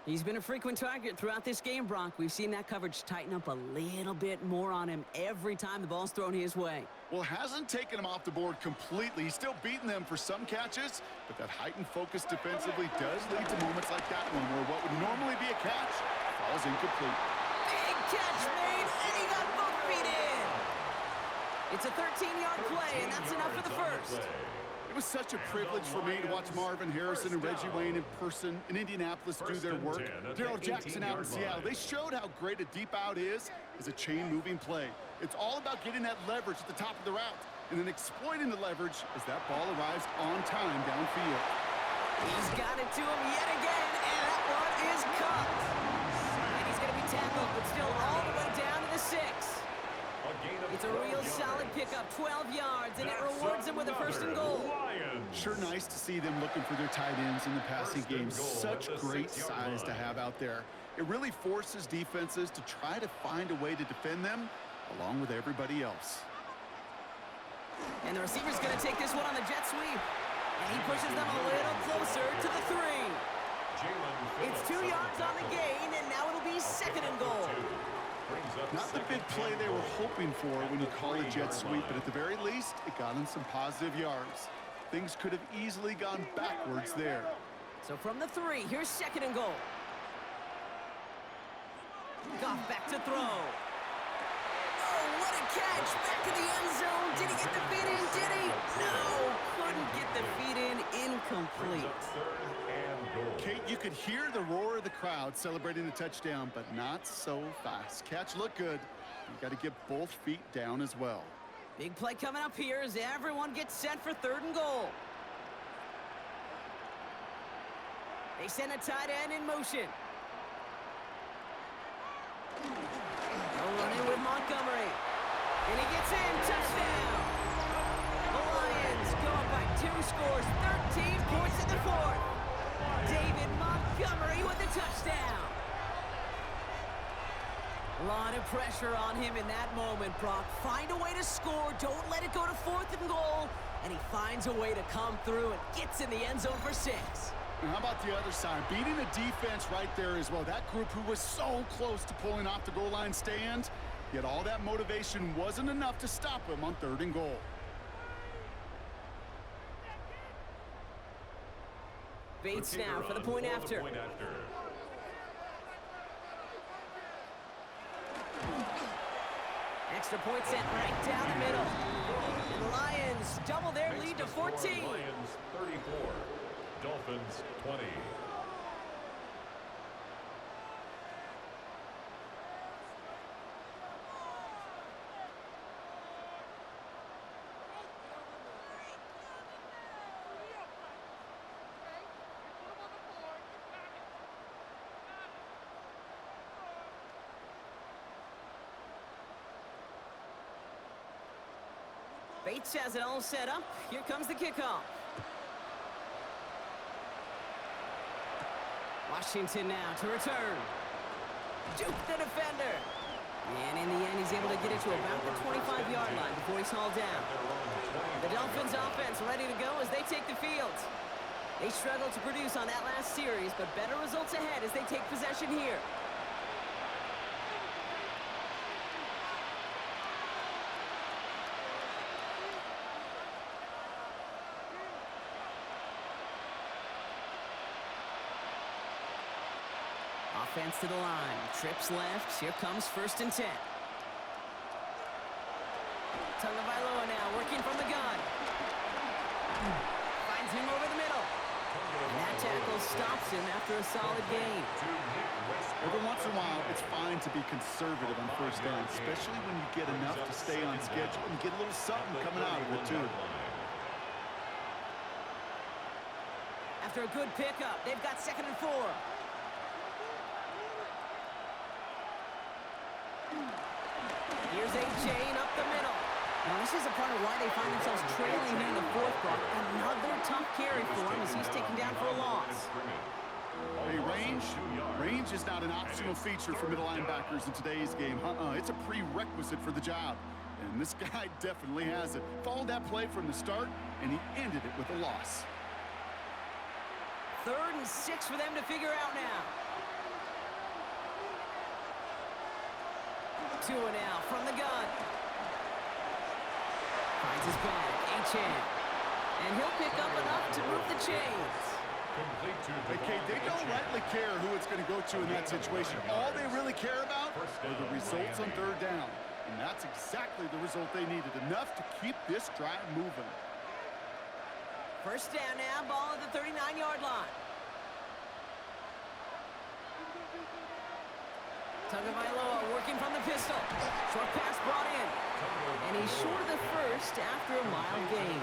He's been a frequent target throughout this game, Brock. We've seen that coverage tighten up a little bit more on him every time the ball's thrown his way.
Well, hasn't taken him off the board completely. He's still beating them for some catches, but that heightened focus defensively does lead to moments like that one where what would normally be a catch falls incomplete.
Big catch made, and he got both feet in. It's a 13-yard play, and that's enough for the first.
It was such a privilege for me to watch Marvin Harrison and Reggie Wayne in person in Indianapolis do their work. Daryl Jackson out in Seattle. They showed how great a deep out is as a chain-moving play. It's all about getting that leverage at the top of the route and then exploiting the leverage as that ball arrives on time downfield.
He's got it to him yet again, and that one is caught. And he's going to be tackled, but still all the way down to the 6. It's a real solid pickup, 12 yards, and it rewards him with a 1st and goal.
Sure nice to see them looking for their tight ends in the passing game. Such great size to have out there. It really forces defenses to try to find a way to defend them along with everybody else.
And the receiver's going to take this one on the jet sweep. And he pushes them a little closer to the 3. It's 2 yards on the gain, and now it'll be 2nd and goal.
Not the big play they were hoping for when you call a jet sweep, but at the very least, it got them some positive yards. Things could have easily gone backwards there.
So from the 3, here's 2nd and goal. Goff back to throw. Oh, what a catch! Back to the end zone. Did he get the feet in? Did he? No, couldn't get the feet in. Incomplete.
Kate, you could hear the roar of the crowd celebrating the touchdown, but not so fast. Catch looked good. You got to get both feet down as well.
Big play coming up here as everyone gets set for 3rd and goal. They send a tight end in motion. They'll run in with Montgomery. And he gets in. Touchdown. The Lions go up by 2 scores, 13 points in the 4th. David Montgomery with the touchdown. A lot of pressure on him in that moment, Brock. Find a way to score. Don't let it go to 4th and goal. And he finds a way to come through and gets in the end zone for 6.
And how about the other side? Beating the defense right there as well. That group who was so close to pulling off the goal line stand, yet all that motivation wasn't enough to stop him on 3rd and goal.
Bates now for the point after. Extra point set right down the middle. And the Lions double their lead to 14.
Lions 34, Dolphins 20.
Bates has it all set up. Here comes the kickoff. Washington now to return. Juke the defender. And in the end, he's able to get it to about the 25-yard line before he's hauled down. The Dolphins offense ready to go as they take the field. They struggled to produce on that last series, but better results ahead as they take possession here. Offense to the line. Trips left. Here comes 1st and 10. Tagovailoa now working from the gun. Finds him over the middle. And that tackle stops him after a solid gain.
Every once in a while, it's fine to be conservative on 1st down, especially when you get enough to stay on schedule and get a little something coming out of it, too.
After a good pickup, they've got 2nd and 4. Here's A. Chain up the middle. Now, this is a part of why they find themselves trailing here in the fourth quarter. Another tough carry for him as he's taken down for a loss.
Hey, range is not an optional feature for middle linebackers in today's game. It's a prerequisite for the job. And this guy definitely has it. Followed that play from the start, and he ended it with a loss.
3rd and 6 for them to figure out now. 2 and out from the gun. Finds his back, H.N. And he'll pick up enough to move the chains.
Okay, they don't rightly care who it's going to go to in that situation. All they really care about are the results on 3rd down. And that's exactly the result they needed. Enough to keep this drive moving.
1st down now, ball at the 39-yard line. Tagovailoa working from the pistol. Short pass brought in. And he's short of the first after a mile gain.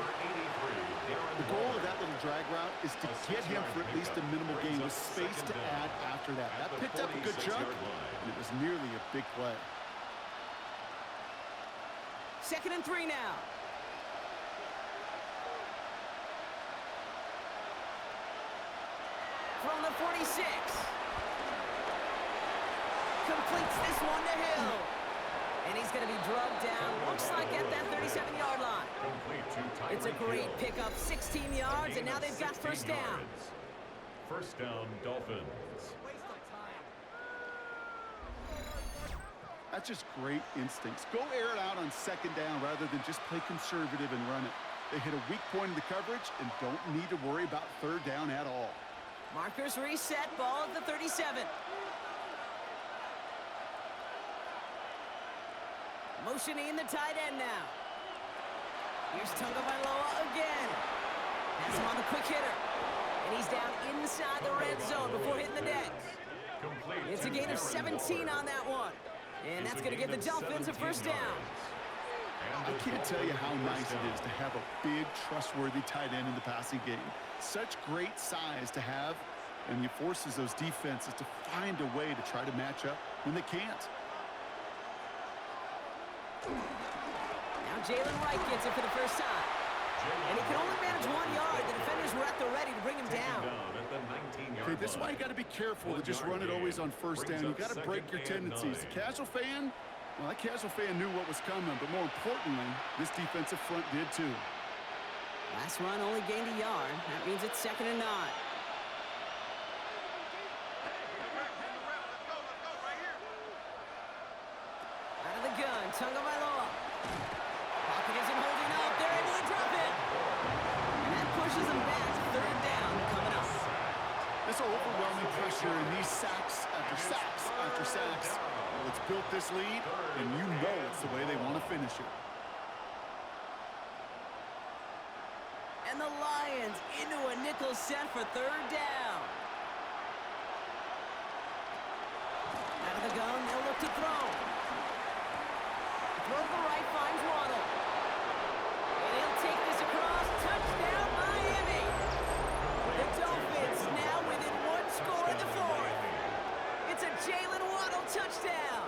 The goal of that little drag route is to get him for at least a minimal gain with space to add after that. That picked up a good chunk, and it was nearly a big play.
2nd and 3 now. From the 46. Completes this one to Hill. And he's going to be drugged down, looks like at that 37-yard line. It's a great pickup, 16 yards, and now they've got 1st down.
1st down, Dolphins.
That's just great instincts. Go air it out on 2nd down rather than just play conservative and run it. They hit a weak point in the coverage and don't need to worry about 3rd down at all.
Markers reset, ball at the 37. Motioning the tight end now. Here's Tagovailoa again. That's him on the quick hitter. And he's down inside the red zone before hitting the deck. It's a gain of 17 on that one. And that's going to give the Dolphins a 1st down.
I can't tell you how nice it is to have a big, trustworthy tight end in the passing game. Such great size to have, and it forces those defenses to find a way to try to match up when they can't.
Now Jalen Wright gets it for the first time. And he can only manage 1 yard. The defenders were at the ready to bring him down.
Okay, this is why you got to be careful to just run it always on 1st down. You got to break your tendencies. The casual fan, well, that casual fan knew what was coming, but more importantly, this defensive front did too.
Last run only gained a yard. That means it's 2nd and 9. Out of the gun, Tagovailoa. Pocket isn't holding up. They're able to drop it. And that pushes them back. 3rd down coming up.
This overwhelming pressure and these sacks after sacks after sacks. Well, it's built this lead, and you know it's the way they want to finish it.
And the Lions into a nickel set for 3rd down. Out of the gun, they'll look to throw. Throw to the right, finds Waddle. And he'll take this across. Touchdown, Miami. The Dolphins now within 1 score in the 4th. It's a Jalen Waddle touchdown.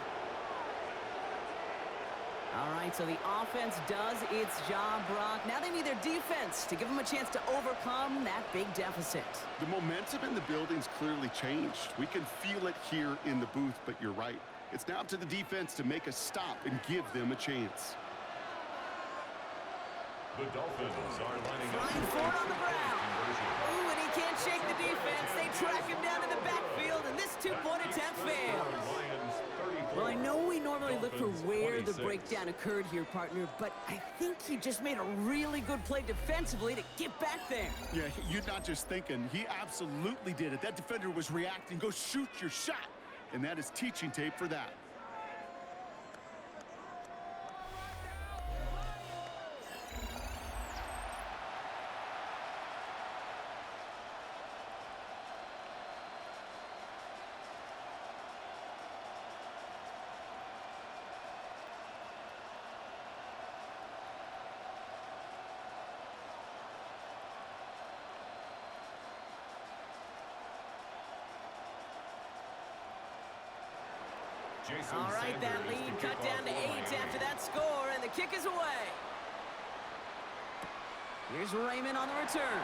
All right, so the offense does its job, Brock. Now they need their defense to give them a chance to overcome that big deficit.
The momentum in the building's clearly changed. We can feel it here in the booth, but you're right. It's now up to the defense to make a stop and give them a chance.
The Dolphins are lining up.
Flying forward on the ground. Ooh, and he can't shake the defense. They track him down in the backfield, and this 2-point attempt fails. Well, I know we normally look for where the breakdown occurred here, partner, but I think he just made a really good play defensively to get back there.
Yeah, you're not just thinking. He absolutely did it. That defender was reacting. Go shoot your shot. And that is teaching tape for that.
All right, that lead cut down to 8 after that score, and the kick is away. Here's Raymond on the return.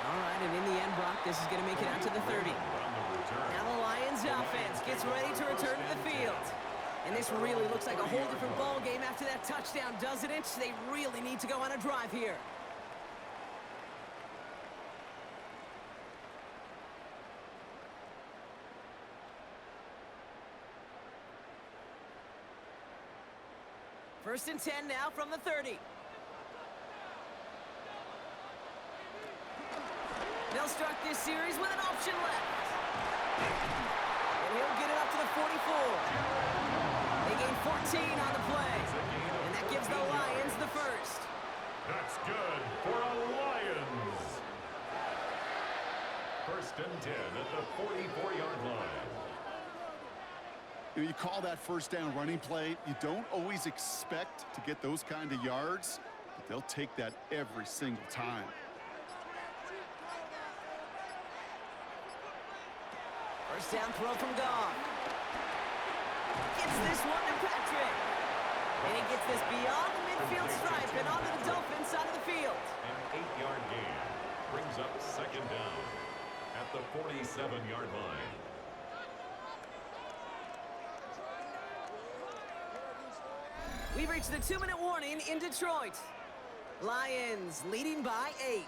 All right, and in the end, Brock, this is going to make it out to the 30. Now the Lions offense gets ready to return to the field. And this really looks like a whole different ball game after that touchdown, doesn't it? They really need to go on a drive here. First and 10 now from the 30. They'll start this series with an option left. And he'll get it up to the 44. They gain 14 on the play. And that gives the Lions the first.
That's good for a Lions. First and 10 at the 44-yard line.
You call that first down running play. You don't always expect to get those kind of yards, but they'll take that every single time.
First down throw from Goff. Gets this one to Patrick. And he gets this beyond the midfield stripe and onto the Dolphins side of the field.
An 8-yard gain brings up second down at the 47-yard line.
We've reached the 2-minute warning in Detroit. Lions leading by 8.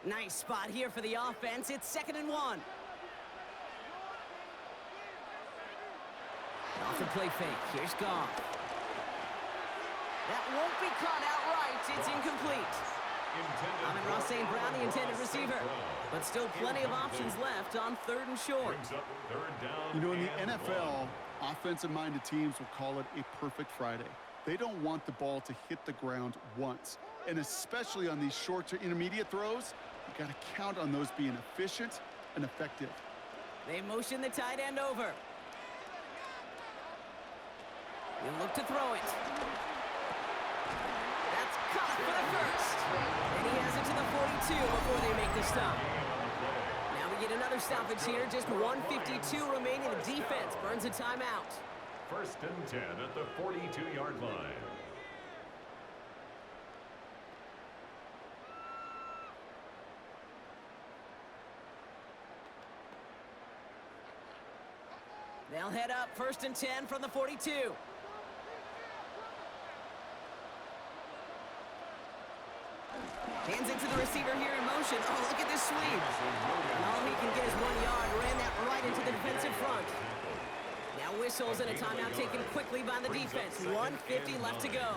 Nice spot here for the offense. It's 2nd and 1. Off the play fake. Here's Goff. That won't be caught outright. It's incomplete. Amon-Ra St. Brown, the intended receiver. But still plenty of options left on 3rd and short.
You know, in the NFL, offensive-minded teams will call it a perfect Friday. They don't want the ball to hit the ground once. And especially on these short to intermediate throws, you got to count on those being efficient and effective.
They motion the tight end over. He'll look to throw it. That's caught for the first. And he has it to the 42 before they make the stop. Now we get another stoppage here. Just 1:52 remaining. The defense burns a timeout.
First and 10 at the 42-yard line.
They'll head up 1st and 10 from the 42. Hands it to the receiver here in motion. Oh, look at this sweep. And all he can get is 1 yard. Ran that right into the defensive front. Now whistles and a timeout taken quickly by the defense. 1:50 left to go.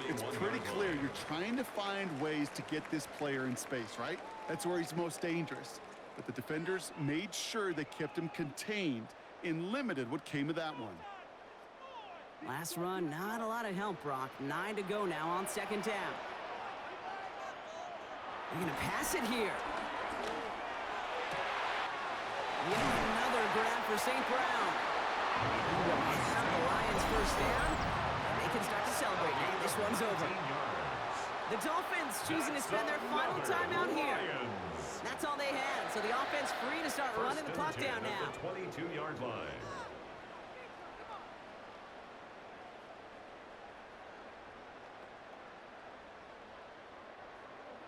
It's pretty clear you're trying to find ways to get this player in space, right? That's where he's most dangerous. But the defenders made sure they kept him contained and limited what came of that one.
Last run, not a lot of help, Brock. 9 to go now on 2nd down. They're going to pass it here. Yet another grab for St. Brown. And he will have the Lions first down, and they can start to celebrate now. This one's over. The Dolphins choosing to spend their final timeout here. That's all they had, so the offense free to start running the clock down now.
The 22-yard line.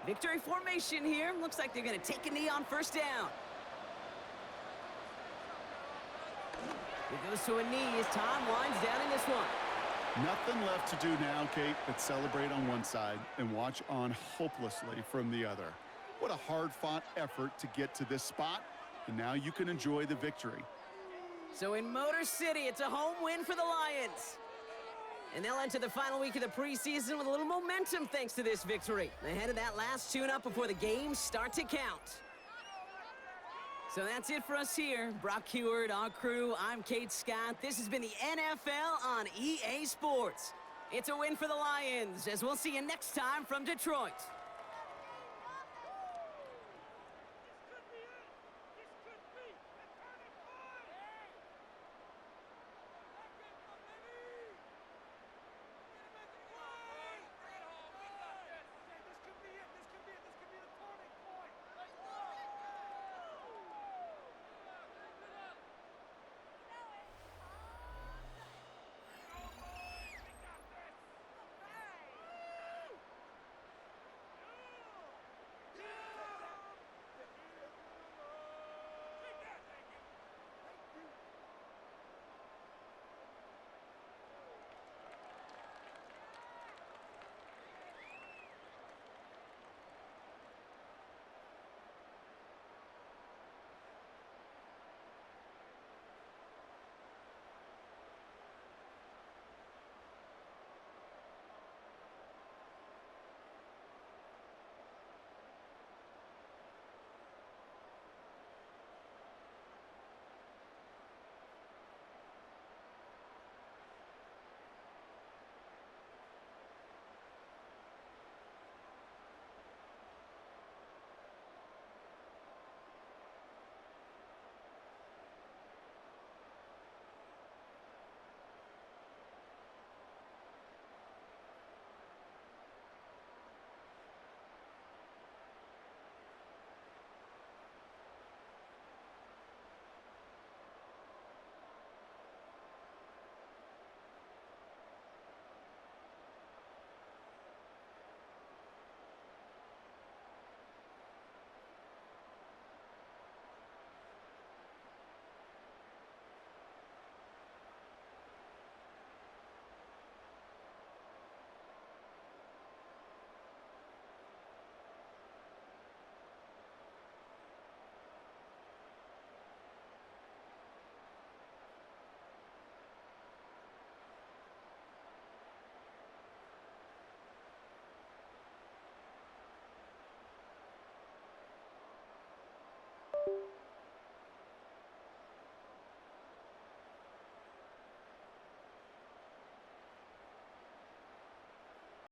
Victory formation here. Looks like they're going to take a knee on 1st down. He goes to a knee as time winds down in this one.
Nothing left to do now, Kate, but celebrate on one side and watch on hopelessly from the other. What a hard-fought effort to get to this spot, and now you can enjoy the victory.
So in Motor City, it's a home win for the Lions. And they'll enter the final week of the preseason with a little momentum thanks to this victory. Ahead of that last tune-up before the games start to count. So that's it for us here. Brock Heward, our crew, I'm Kate Scott. This has been the NFL on EA Sports. It's a win for the Lions, as we'll see you next time from Detroit.